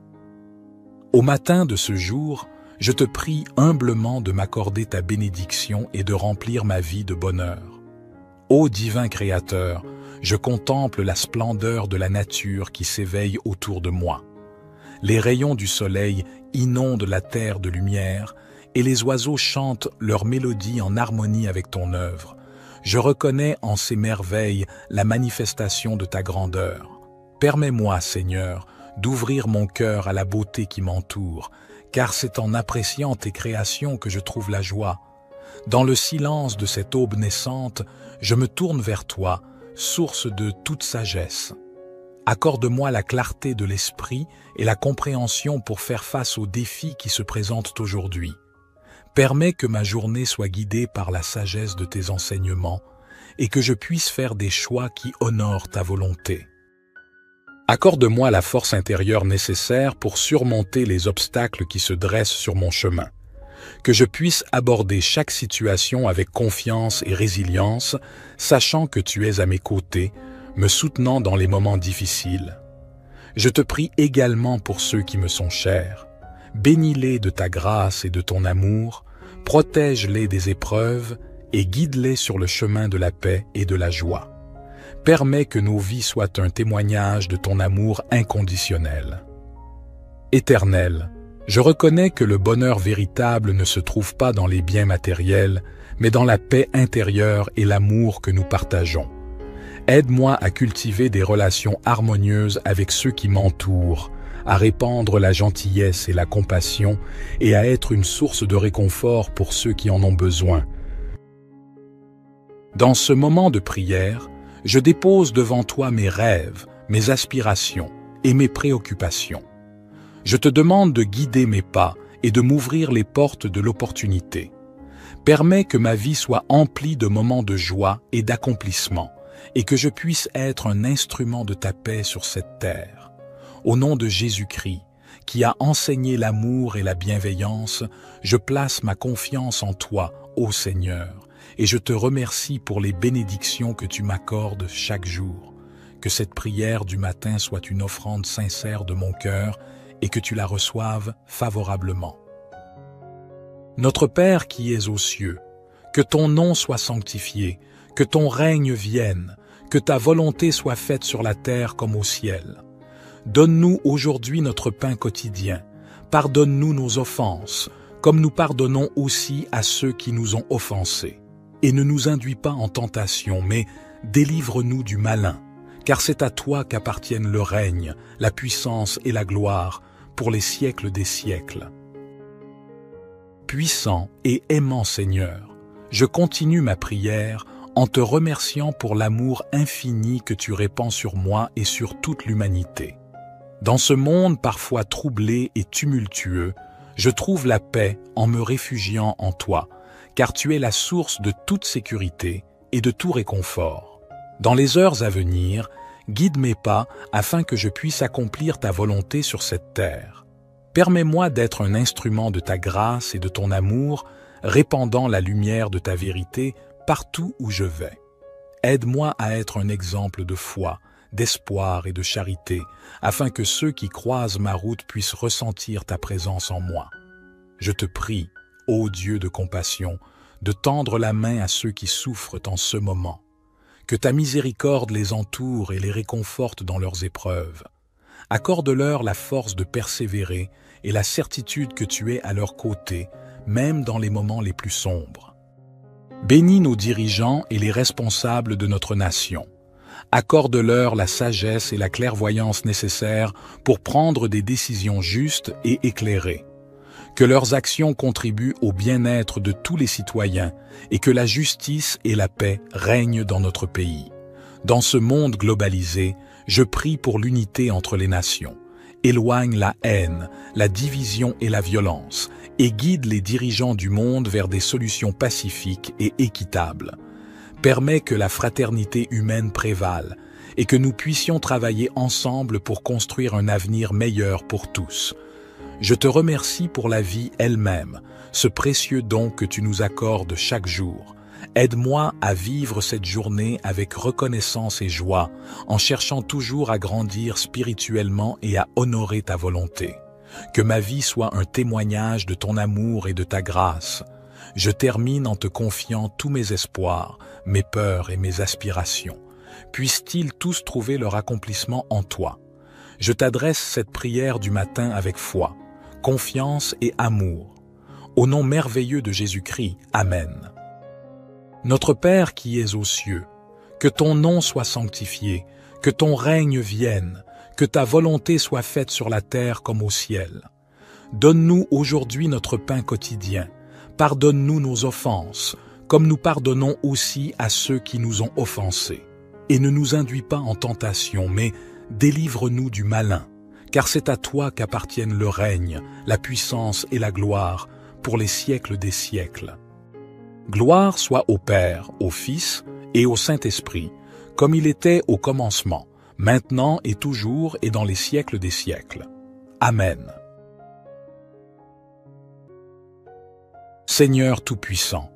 Speaker 1: Au matin de ce jour, Je te prie humblement de m'accorder ta bénédiction et de remplir ma vie de bonheur. Ô divin Créateur, je contemple la splendeur de la nature qui s'éveille autour de moi. Les rayons du soleil inondent la terre de lumière et les oiseaux chantent leur mélodie en harmonie avec ton œuvre. Je reconnais en ces merveilles la manifestation de ta grandeur. Permets-moi, Seigneur, d'ouvrir mon cœur à la beauté qui m'entoure, car c'est en appréciant tes créations que je trouve la joie. Dans le silence de cette aube naissante, je me tourne vers toi, source de toute sagesse. Accorde-moi la clarté de l'esprit et la compréhension pour faire face aux défis qui se présentent aujourd'hui. Permets que ma journée soit guidée par la sagesse de tes enseignements et que je puisse faire des choix qui honorent ta volonté. Accorde-moi la force intérieure nécessaire pour surmonter les obstacles qui se dressent sur mon chemin. Que je puisse aborder chaque situation avec confiance et résilience, sachant que tu es à mes côtés, me soutenant dans les moments difficiles. Je te prie également pour ceux qui me sont chers. Bénis-les de ta grâce et de ton amour, protège-les des épreuves et guide-les sur le chemin de la paix et de la joie. Permets que nos vies soient un témoignage de ton amour inconditionnel. Éternel, je reconnais que le bonheur véritable ne se trouve pas dans les biens matériels, mais dans la paix intérieure et l'amour que nous partageons. Aide-moi à cultiver des relations harmonieuses avec ceux qui m'entourent, à répandre la gentillesse et la compassion et à être une source de réconfort pour ceux qui en ont besoin. Dans ce moment de prière, je dépose devant toi mes rêves, mes aspirations et mes préoccupations. Je te demande de guider mes pas et de m'ouvrir les portes de l'opportunité. Permets que ma vie soit emplie de moments de joie et d'accomplissement, et que je puisse être un instrument de ta paix sur cette terre. Au nom de Jésus-Christ, qui a enseigné l'amour et la bienveillance, je place ma confiance en toi, ô Seigneur, et je te remercie pour les bénédictions que tu m'accordes chaque jour. Que cette prière du matin soit une offrande sincère de mon cœur et que tu la reçoives favorablement. Notre Père qui es aux cieux, que ton nom soit sanctifié, que ton règne vienne, que ta volonté soit faite sur la terre comme au ciel. Donne-nous aujourd'hui notre pain quotidien. Pardonne-nous nos offenses, comme nous pardonnons aussi à ceux qui nous ont offensés. Et ne nous induis pas en tentation, mais délivre-nous du malin, car c'est à toi qu'appartiennent le règne, la puissance et la gloire, pour les siècles des siècles. Puissant et aimant Seigneur, je continue ma prière en te remerciant pour l'amour infini que tu répands sur moi et sur toute l'humanité. Dans ce monde parfois troublé et tumultueux, je trouve la paix en me réfugiant en toi, car tu es la source de toute sécurité et de tout réconfort. Dans les heures à venir, guide mes pas afin que je puisse accomplir ta volonté sur cette terre. Permets-moi d'être un instrument de ta grâce et de ton amour, répandant la lumière de ta vérité partout où je vais. Aide-moi à être un exemple de foi, d'espoir et de charité, afin que ceux qui croisent ma route puissent ressentir ta présence en moi. Je te prie, ô Dieu de compassion, de tendre la main à ceux qui souffrent en ce moment. Que ta miséricorde les entoure et les réconforte dans leurs épreuves. Accorde-leur la force de persévérer et la certitude que tu es à leur côté, même dans les moments les plus sombres. Bénis nos dirigeants et les responsables de notre nation. Accorde-leur la sagesse et la clairvoyance nécessaires pour prendre des décisions justes et éclairées. Que leurs actions contribuent au bien-être de tous les citoyens et que la justice et la paix règnent dans notre pays. Dans ce monde globalisé, je prie pour l'unité entre les nations. Éloigne la haine, la division et la violence et guide les dirigeants du monde vers des solutions pacifiques et équitables. Permets que la fraternité humaine prévale et que nous puissions travailler ensemble pour construire un avenir meilleur pour tous. Je te remercie pour la vie elle-même, ce précieux don que tu nous accordes chaque jour. Aide-moi à vivre cette journée avec reconnaissance et joie, en cherchant toujours à grandir spirituellement et à honorer ta volonté. Que ma vie soit un témoignage de ton amour et de ta grâce. Je termine en te confiant tous mes espoirs, mes peurs et mes aspirations. Puissent-ils tous trouver leur accomplissement en toi. Je t'adresse cette prière du matin avec foi, confiance et amour. Au nom merveilleux de Jésus-Christ, Amen. Notre Père qui es aux cieux, que ton nom soit sanctifié, que ton règne vienne, que ta volonté soit faite sur la terre comme au ciel. Donne-nous aujourd'hui notre pain quotidien. Pardonne-nous nos offenses, comme nous pardonnons aussi à ceux qui nous ont offensés. Et ne nous induis pas en tentation, mais délivre-nous du malin, car c'est à toi qu'appartiennent le règne, la puissance et la gloire, pour les siècles des siècles. Gloire soit au Père, au Fils et au Saint-Esprit, comme il était au commencement, maintenant et toujours et dans les siècles des siècles. Amen. Seigneur Tout-Puissant,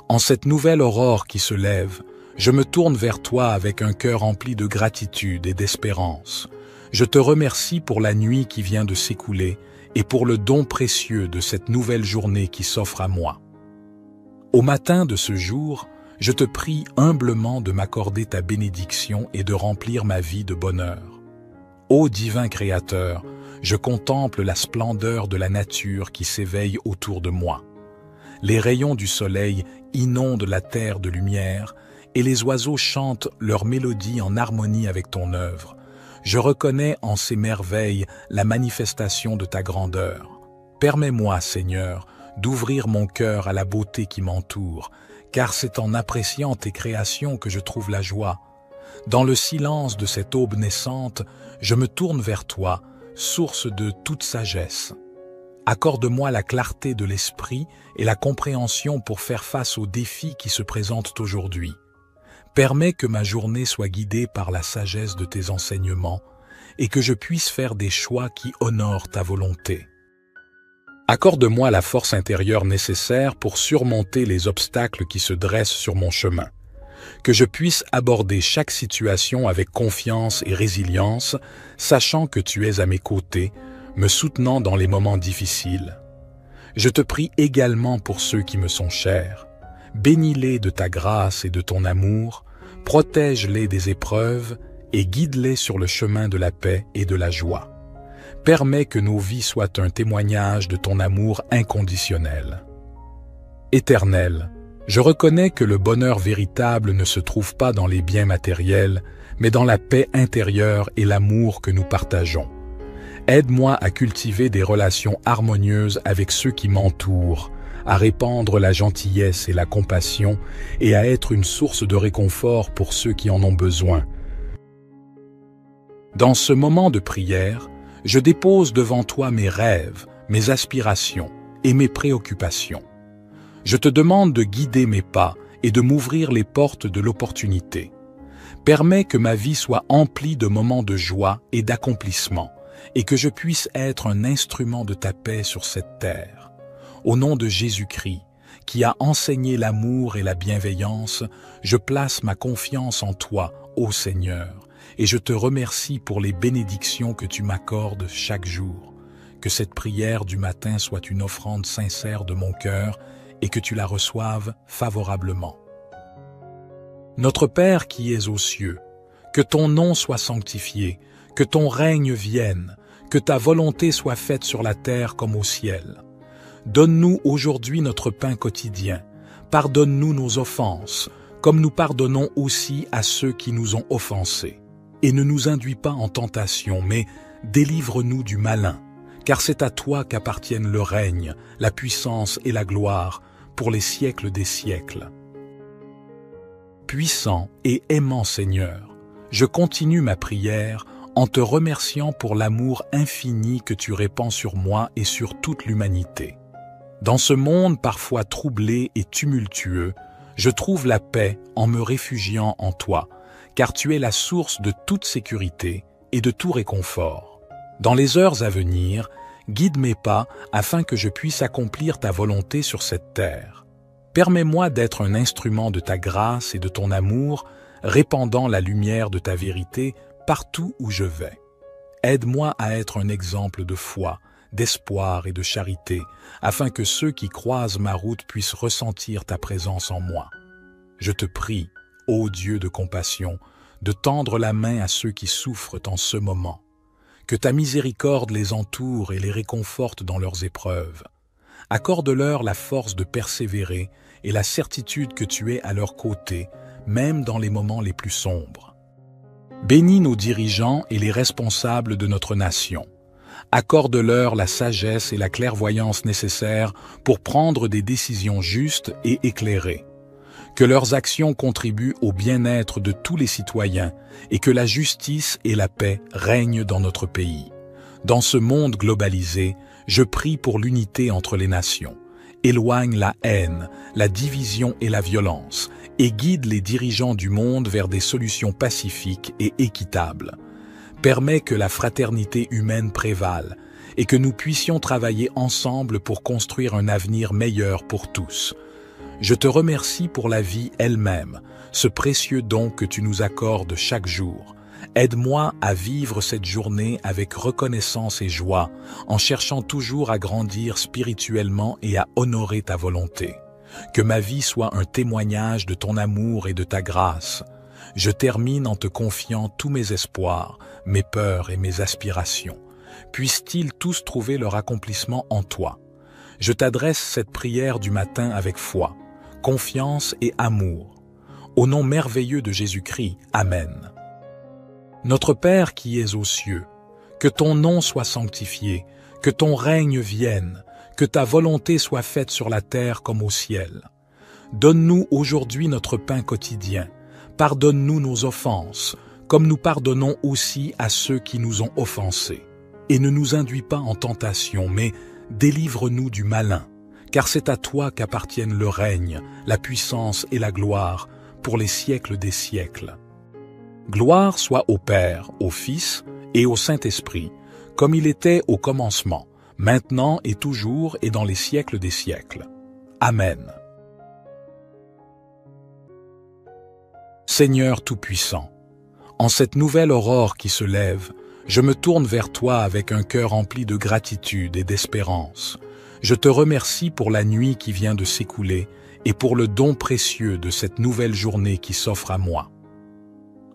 Speaker 1: en cette nouvelle aurore qui se lève, je me tourne vers toi avec un cœur rempli de gratitude et d'espérance. Je te remercie pour la nuit qui vient de s'écouler et pour le don précieux de cette nouvelle journée qui s'offre à moi. Au matin de ce jour, je te prie humblement de m'accorder ta bénédiction et de remplir ma vie de bonheur. Ô divin Créateur, je contemple la splendeur de la nature qui s'éveille autour de moi. Les rayons du soleil inondent la terre de lumière et les oiseaux chantent leur mélodie en harmonie avec ton œuvre. Je reconnais en ces merveilles la manifestation de ta grandeur. Permets-moi, Seigneur, d'ouvrir mon cœur à la beauté qui m'entoure, car c'est en appréciant tes créations que je trouve la joie. Dans le silence de cette aube naissante, je me tourne vers toi, source de toute sagesse. Accorde-moi la clarté de l'esprit et la compréhension pour faire face aux défis qui se présentent aujourd'hui. Permets que ma journée soit guidée par la sagesse de tes enseignements et que je puisse faire des choix qui honorent ta volonté. Accorde-moi la force intérieure nécessaire pour surmonter les obstacles qui se dressent sur mon chemin. Que je puisse aborder chaque situation avec confiance et résilience, sachant que tu es à mes côtés, me soutenant dans les moments difficiles. Je te prie également pour ceux qui me sont chers. Bénis-les de ta grâce et de ton amour, protège-les des épreuves et guide-les sur le chemin de la paix et de la joie. Permets que nos vies soient un témoignage de ton amour inconditionnel. Éternel, je reconnais que le bonheur véritable ne se trouve pas dans les biens matériels, mais dans la paix intérieure et l'amour que nous partageons. Aide-moi à cultiver des relations harmonieuses avec ceux qui m'entourent, à répandre la gentillesse et la compassion et à être une source de réconfort pour ceux qui en ont besoin. Dans ce moment de prière, je dépose devant toi mes rêves, mes aspirations et mes préoccupations. Je te demande de guider mes pas et de m'ouvrir les portes de l'opportunité. Permets que ma vie soit emplie de moments de joie et d'accomplissement, et que je puisse être un instrument de ta paix sur cette terre. Au nom de Jésus-Christ, qui a enseigné l'amour et la bienveillance, je place ma confiance en toi, ô Seigneur, et je te remercie pour les bénédictions que tu m'accordes chaque jour. Que cette prière du matin soit une offrande sincère de mon cœur et que tu la reçoives favorablement. Notre Père qui es aux cieux, que ton nom soit sanctifié, que ton règne vienne, que ta volonté soit faite sur la terre comme au ciel. Donne-nous aujourd'hui notre pain quotidien. Pardonne-nous nos offenses, comme nous pardonnons aussi à ceux qui nous ont offensés. Et ne nous induis pas en tentation, mais délivre-nous du malin, car c'est à toi qu'appartiennent le règne, la puissance et la gloire, pour les siècles des siècles. Puissant et aimant Seigneur, je continue ma prière en te remerciant pour l'amour infini que tu répands sur moi et sur toute l'humanité. Dans ce monde parfois troublé et tumultueux, je trouve la paix en me réfugiant en toi, car tu es la source de toute sécurité et de tout réconfort. Dans les heures à venir, guide mes pas afin que je puisse accomplir ta volonté sur cette terre. Permets-moi d'être un instrument de ta grâce et de ton amour, répandant la lumière de ta vérité partout où je vais. Aide-moi à être un exemple de foi, d'espoir et de charité, afin que ceux qui croisent ma route puissent ressentir ta présence en moi. Je te prie, ô Dieu de compassion, de tendre la main à ceux qui souffrent en ce moment. Que ta miséricorde les entoure et les réconforte dans leurs épreuves. Accorde-leur la force de persévérer et la certitude que tu es à leur côté, même dans les moments les plus sombres. Bénis nos dirigeants et les responsables de notre nation. Accorde-leur la sagesse et la clairvoyance nécessaires pour prendre des décisions justes et éclairées. Que leurs actions contribuent au bien-être de tous les citoyens et que la justice et la paix règnent dans notre pays. Dans ce monde globalisé, je prie pour l'unité entre les nations. Éloigne la haine, la division et la violence, et guide les dirigeants du monde vers des solutions pacifiques et équitables. Permets que la fraternité humaine prévale et que nous puissions travailler ensemble pour construire un avenir meilleur pour tous. Je te remercie pour la vie elle-même, ce précieux don que tu nous accordes chaque jour. Aide-moi à vivre cette journée avec reconnaissance et joie, en cherchant toujours à grandir spirituellement et à honorer ta volonté. Que ma vie soit un témoignage de ton amour et de ta grâce. Je termine en te confiant tous mes espoirs, mes peurs et mes aspirations. Puissent-ils tous trouver leur accomplissement en toi. Je t'adresse cette prière du matin avec foi, confiance et amour. Au nom merveilleux de Jésus-Christ, Amen. Notre Père qui es aux cieux, que ton nom soit sanctifié, que ton règne vienne, que ta volonté soit faite sur la terre comme au ciel. Donne-nous aujourd'hui notre pain quotidien. Pardonne-nous nos offenses, comme nous pardonnons aussi à ceux qui nous ont offensés. Et ne nous induis pas en tentation, mais délivre-nous du malin, car c'est à toi qu'appartiennent le règne, la puissance et la gloire, pour les siècles des siècles. Gloire soit au Père, au Fils et au Saint-Esprit, comme il était au commencement, maintenant et toujours et dans les siècles des siècles. Amen. Seigneur Tout-Puissant, en cette nouvelle aurore qui se lève, je me tourne vers toi avec un cœur rempli de gratitude et d'espérance. Je te remercie pour la nuit qui vient de s'écouler et pour le don précieux de cette nouvelle journée qui s'offre à moi.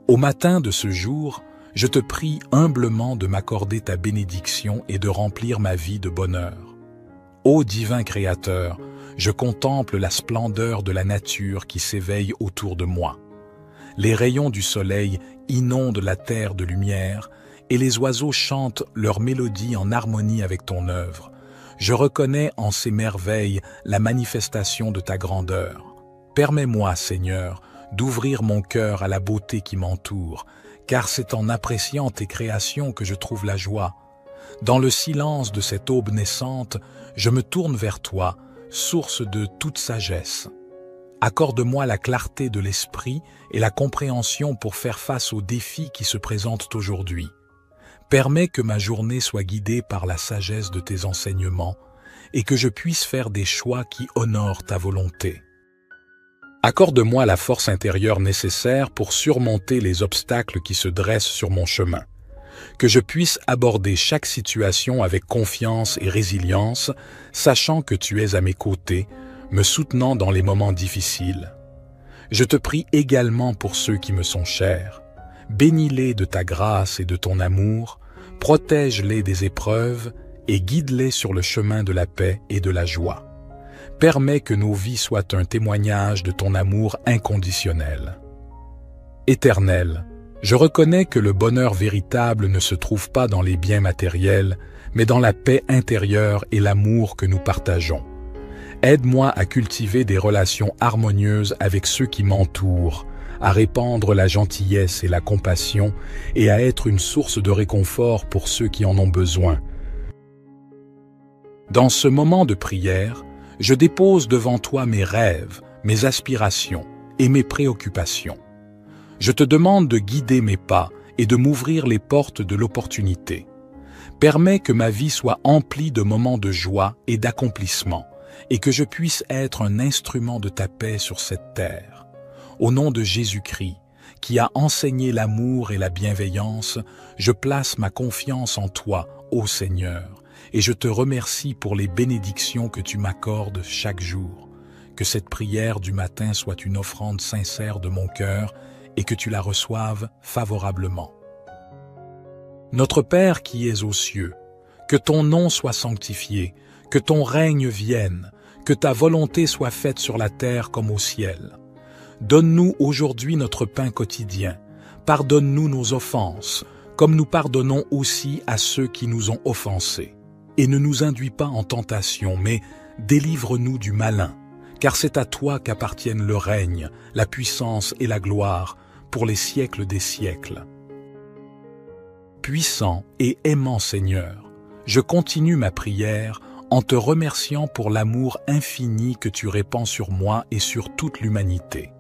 Speaker 1: Au matin de ce jour, je te prie humblement de m'accorder ta bénédiction et de remplir ma vie de bonheur. Ô divin Créateur, je contemple la splendeur de la nature qui s'éveille autour de moi. Les rayons du soleil inondent la terre de lumière et les oiseaux chantent leur mélodie en harmonie avec ton œuvre. Je reconnais en ces merveilles la manifestation de ta grandeur. Permets-moi, Seigneur, d'ouvrir mon cœur à la beauté qui m'entoure, car c'est en appréciant tes créations que je trouve la joie. Dans le silence de cette aube naissante, je me tourne vers toi, source de toute sagesse. Accorde-moi la clarté de l'esprit et la compréhension pour faire face aux défis qui se présentent aujourd'hui. Permets que ma journée soit guidée par la sagesse de tes enseignements et que je puisse faire des choix qui honorent ta volonté. Accorde-moi la force intérieure nécessaire pour surmonter les obstacles qui se dressent sur mon chemin. Que je puisse aborder chaque situation avec confiance et résilience, sachant que tu es à mes côtés, me soutenant dans les moments difficiles. Je te prie également pour ceux qui me sont chers. Bénis-les de ta grâce et de ton amour, protège-les des épreuves et guide-les sur le chemin de la paix et de la joie. Permets que nos vies soient un témoignage de ton amour inconditionnel. Éternel, je reconnais que le bonheur véritable ne se trouve pas dans les biens matériels, mais dans la paix intérieure et l'amour que nous partageons. Aide-moi à cultiver des relations harmonieuses avec ceux qui m'entourent, à répandre la gentillesse et la compassion et à être une source de réconfort pour ceux qui en ont besoin. Dans ce moment de prière, je dépose devant toi mes rêves, mes aspirations et mes préoccupations. Je te demande de guider mes pas et de m'ouvrir les portes de l'opportunité. Permets que ma vie soit emplie de moments de joie et d'accomplissement et que je puisse être un instrument de ta paix sur cette terre. Au nom de Jésus-Christ, qui a enseigné l'amour et la bienveillance, je place ma confiance en toi, ô Seigneur, et je te remercie pour les bénédictions que tu m'accordes chaque jour. Que cette prière du matin soit une offrande sincère de mon cœur et que tu la reçoives favorablement. Notre Père qui es aux cieux, que ton nom soit sanctifié, que ton règne vienne, que ta volonté soit faite sur la terre comme au ciel. Donne-nous aujourd'hui notre pain quotidien. Pardonne-nous nos offenses, comme nous pardonnons aussi à ceux qui nous ont offensés. Et ne nous induis pas en tentation, mais délivre-nous du malin, car c'est à toi qu'appartiennent le règne, la puissance et la gloire, pour les siècles des siècles. Puissant et aimant Seigneur, je continue ma prière en te remerciant pour l'amour infini que tu répands sur moi et sur toute l'humanité.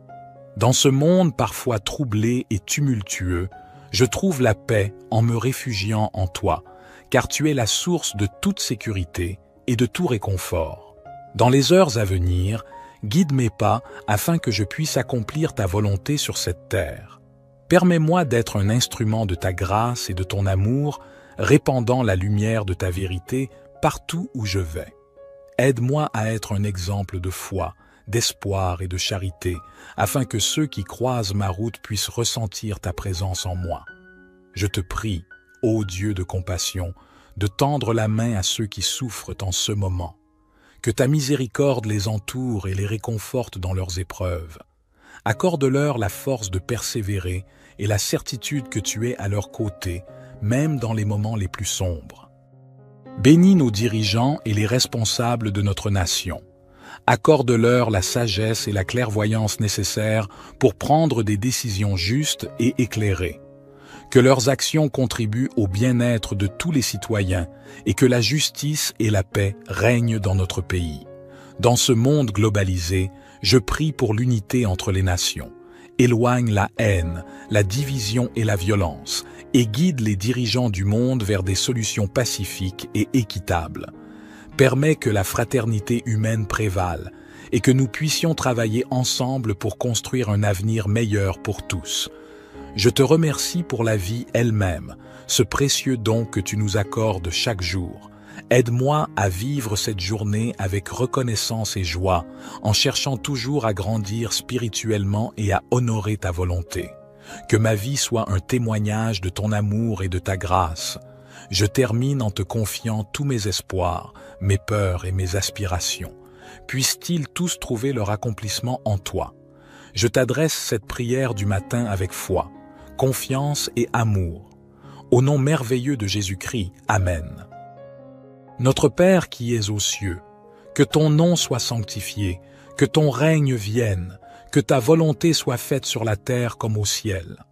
Speaker 1: Dans ce monde parfois troublé et tumultueux, je trouve la paix en me réfugiant en toi, car tu es la source de toute sécurité et de tout réconfort. Dans les heures à venir, guide mes pas afin que je puisse accomplir ta volonté sur cette terre. Permets-moi d'être un instrument de ta grâce et de ton amour, répandant la lumière de ta vérité partout où je vais. Aide-moi à être un exemple de foi, d'espoir et de charité, afin que ceux qui croisent ma route puissent ressentir ta présence en moi. Je te prie, ô Dieu de compassion, de tendre la main à ceux qui souffrent en ce moment. Que ta miséricorde les entoure et les réconforte dans leurs épreuves. Accorde-leur la force de persévérer et la certitude que tu es à leur côté, même dans les moments les plus sombres. Bénis nos dirigeants et les responsables de notre nation. Accorde-leur la sagesse et la clairvoyance nécessaires pour prendre des décisions justes et éclairées. Que leurs actions contribuent au bien-être de tous les citoyens et que la justice et la paix règnent dans notre pays. Dans ce monde globalisé, je prie pour l'unité entre les nations. Éloigne la haine, la division et la violence, et guide les dirigeants du monde vers des solutions pacifiques et équitables. Permets que la fraternité humaine prévale et que nous puissions travailler ensemble pour construire un avenir meilleur pour tous. Je te remercie pour la vie elle-même, ce précieux don que tu nous accordes chaque jour. Aide-moi à vivre cette journée avec reconnaissance et joie, en cherchant toujours à grandir spirituellement et à honorer ta volonté. Que ma vie soit un témoignage de ton amour et de ta grâce. Je termine en te confiant tous mes espoirs, mes peurs et mes aspirations. Puissent-ils tous trouver leur accomplissement en toi. Je t'adresse cette prière du matin avec foi, confiance et amour. Au nom merveilleux de Jésus-Christ, Amen. Notre Père qui es aux cieux, que ton nom soit sanctifié, que ton règne vienne, que ta volonté soit faite sur la terre comme au ciel.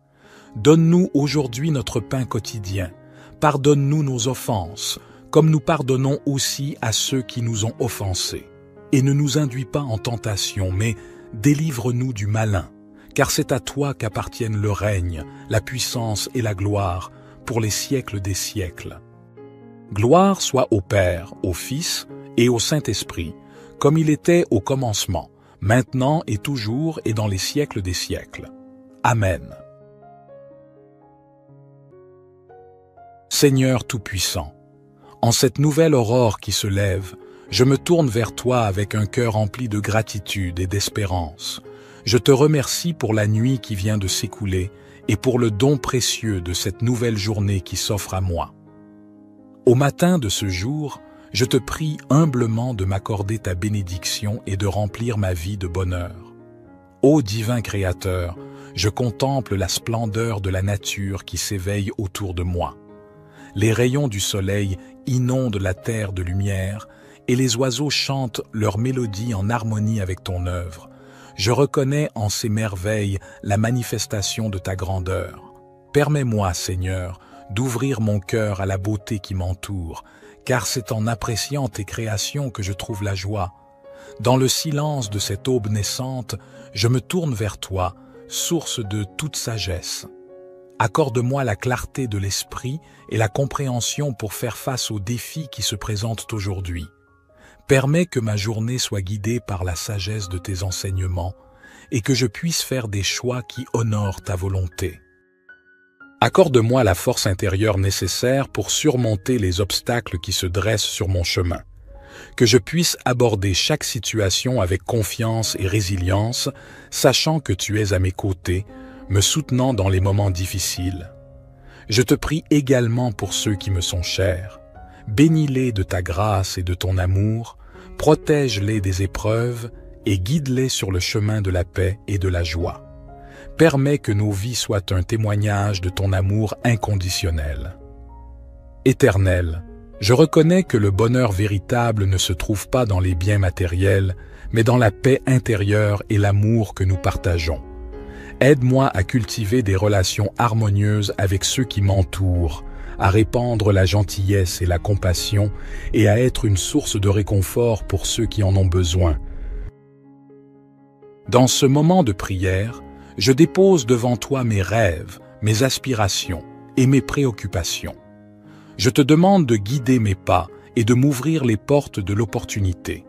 Speaker 1: Donne-nous aujourd'hui notre pain quotidien. Pardonne-nous nos offenses, comme nous pardonnons aussi à ceux qui nous ont offensés. Et ne nous induis pas en tentation, mais délivre-nous du malin, car c'est à toi qu'appartiennent le règne, la puissance et la gloire, pour les siècles des siècles. Gloire soit au Père, au Fils et au Saint-Esprit, comme il était au commencement, maintenant et toujours et dans les siècles des siècles. Amen. Seigneur Tout-Puissant, en cette nouvelle aurore qui se lève, je me tourne vers toi avec un cœur rempli de gratitude et d'espérance. Je te remercie pour la nuit qui vient de s'écouler et pour le don précieux de cette nouvelle journée qui s'offre à moi. Au matin de ce jour, je te prie humblement de m'accorder ta bénédiction et de remplir ma vie de bonheur. Ô divin Créateur, je contemple la splendeur de la nature qui s'éveille autour de moi. Les rayons du soleil inondent la terre de lumière et les oiseaux chantent leur mélodie en harmonie avec ton œuvre. Je reconnais en ces merveilles la manifestation de ta grandeur. Permets-moi, Seigneur, d'ouvrir mon cœur à la beauté qui m'entoure, car c'est en appréciant tes créations que je trouve la joie. Dans le silence de cette aube naissante, je me tourne vers toi, source de toute sagesse. Accorde-moi la clarté de l'esprit et la compréhension pour faire face aux défis qui se présentent aujourd'hui. Permets que ma journée soit guidée par la sagesse de tes enseignements et que je puisse faire des choix qui honorent ta volonté. Accorde-moi la force intérieure nécessaire pour surmonter les obstacles qui se dressent sur mon chemin. Que je puisse aborder chaque situation avec confiance et résilience, sachant que tu es à mes côtés, me soutenant dans les moments difficiles. Je te prie également pour ceux qui me sont chers. Bénis-les de ta grâce et de ton amour, protège-les des épreuves et guide-les sur le chemin de la paix et de la joie. Permets que nos vies soient un témoignage de ton amour inconditionnel. Éternel, je reconnais que le bonheur véritable ne se trouve pas dans les biens matériels, mais dans la paix intérieure et l'amour que nous partageons. Aide-moi à cultiver des relations harmonieuses avec ceux qui m'entourent, à répandre la gentillesse et la compassion et à être une source de réconfort pour ceux qui en ont besoin. Dans ce moment de prière, je dépose devant toi mes rêves, mes aspirations et mes préoccupations. Je te demande de guider mes pas et de m'ouvrir les portes de l'opportunité.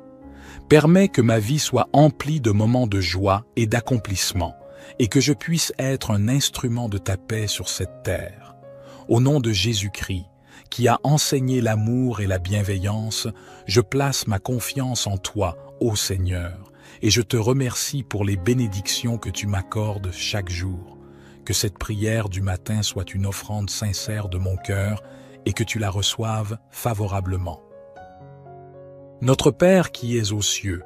Speaker 1: Permets que ma vie soit emplie de moments de joie et d'accomplissement, et que je puisse être un instrument de ta paix sur cette terre. Au nom de Jésus-Christ, qui a enseigné l'amour et la bienveillance, je place ma confiance en toi, ô Seigneur, et je te remercie pour les bénédictions que tu m'accordes chaque jour. Que cette prière du matin soit une offrande sincère de mon cœur et que tu la reçoives favorablement. Notre Père qui es aux cieux,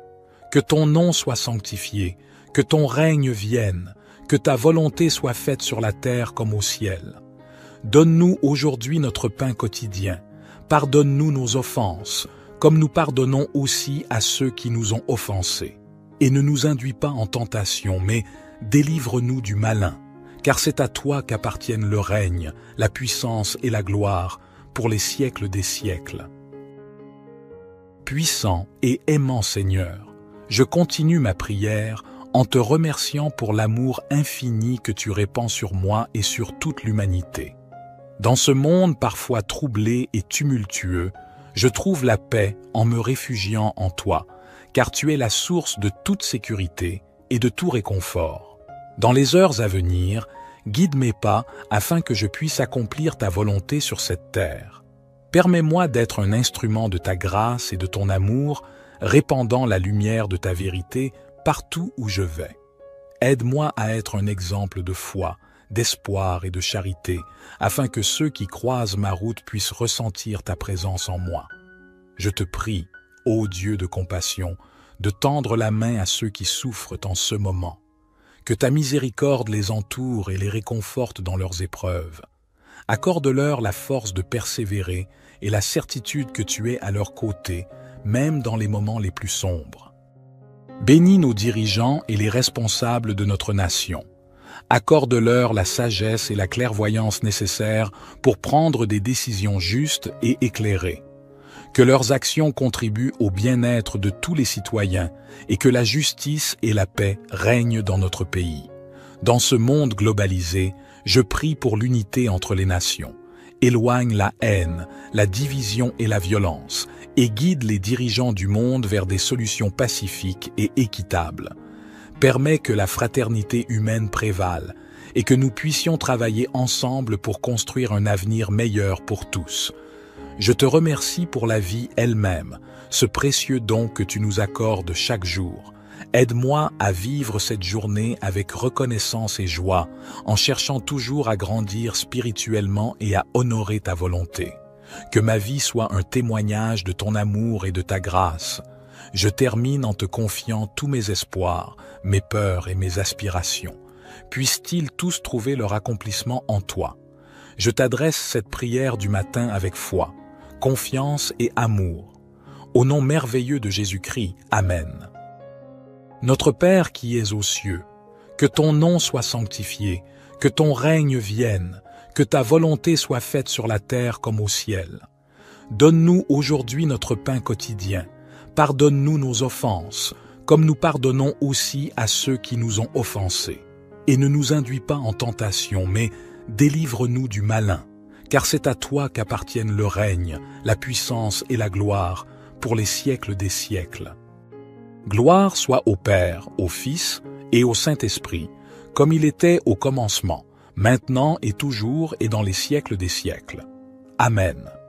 Speaker 1: que ton nom soit sanctifié, que ton règne vienne, que ta volonté soit faite sur la terre comme au ciel. Donne-nous aujourd'hui notre pain quotidien. Pardonne-nous nos offenses, comme nous pardonnons aussi à ceux qui nous ont offensés. Et ne nous induis pas en tentation, mais délivre-nous du malin, car c'est à toi qu'appartiennent le règne, la puissance et la gloire, pour les siècles des siècles. Puissant et aimant Seigneur, je continue ma prière en te remerciant pour l'amour infini que tu répands sur moi et sur toute l'humanité. Dans ce monde parfois troublé et tumultueux, je trouve la paix en me réfugiant en toi, car tu es la source de toute sécurité et de tout réconfort. Dans les heures à venir, guide mes pas afin que je puisse accomplir ta volonté sur cette terre. Permets-moi d'être un instrument de ta grâce et de ton amour, répandant la lumière de ta vérité partout où je vais. Aide-moi à être un exemple de foi, d'espoir et de charité, afin que ceux qui croisent ma route puissent ressentir ta présence en moi. Je te prie, ô Dieu de compassion, de tendre la main à ceux qui souffrent en ce moment. Que ta miséricorde les entoure et les réconforte dans leurs épreuves. Accorde-leur la force de persévérer et la certitude que tu es à leur côté, même dans les moments les plus sombres. Bénis nos dirigeants et les responsables de notre nation. Accorde-leur la sagesse et la clairvoyance nécessaires pour prendre des décisions justes et éclairées. Que leurs actions contribuent au bien-être de tous les citoyens et que la justice et la paix règnent dans notre pays. Dans ce monde globalisé, je prie pour l'unité entre les nations. Éloigne la haine, la division et la violence et guide les dirigeants du monde vers des solutions pacifiques et équitables. Permets que la fraternité humaine prévale et que nous puissions travailler ensemble pour construire un avenir meilleur pour tous. Je te remercie pour la vie elle-même, ce précieux don que tu nous accordes chaque jour. Aide-moi à vivre cette journée avec reconnaissance et joie, en cherchant toujours à grandir spirituellement et à honorer ta volonté. Que ma vie soit un témoignage de ton amour et de ta grâce. Je termine en te confiant tous mes espoirs, mes peurs et mes aspirations. Puissent-ils tous trouver leur accomplissement en toi. Je t'adresse cette prière du matin avec foi, confiance et amour. Au nom merveilleux de Jésus-Christ, Amen. Notre Père qui es aux cieux, que ton nom soit sanctifié, que ton règne vienne, que ta volonté soit faite sur la terre comme au ciel. Donne-nous aujourd'hui notre pain quotidien. Pardonne-nous nos offenses, comme nous pardonnons aussi à ceux qui nous ont offensés. Et ne nous induis pas en tentation, mais délivre-nous du malin, car c'est à toi qu'appartiennent le règne, la puissance et la gloire, pour les siècles des siècles. Gloire soit au Père, au Fils et au Saint-Esprit, comme il était au commencement, maintenant et toujours et dans les siècles des siècles. Amen.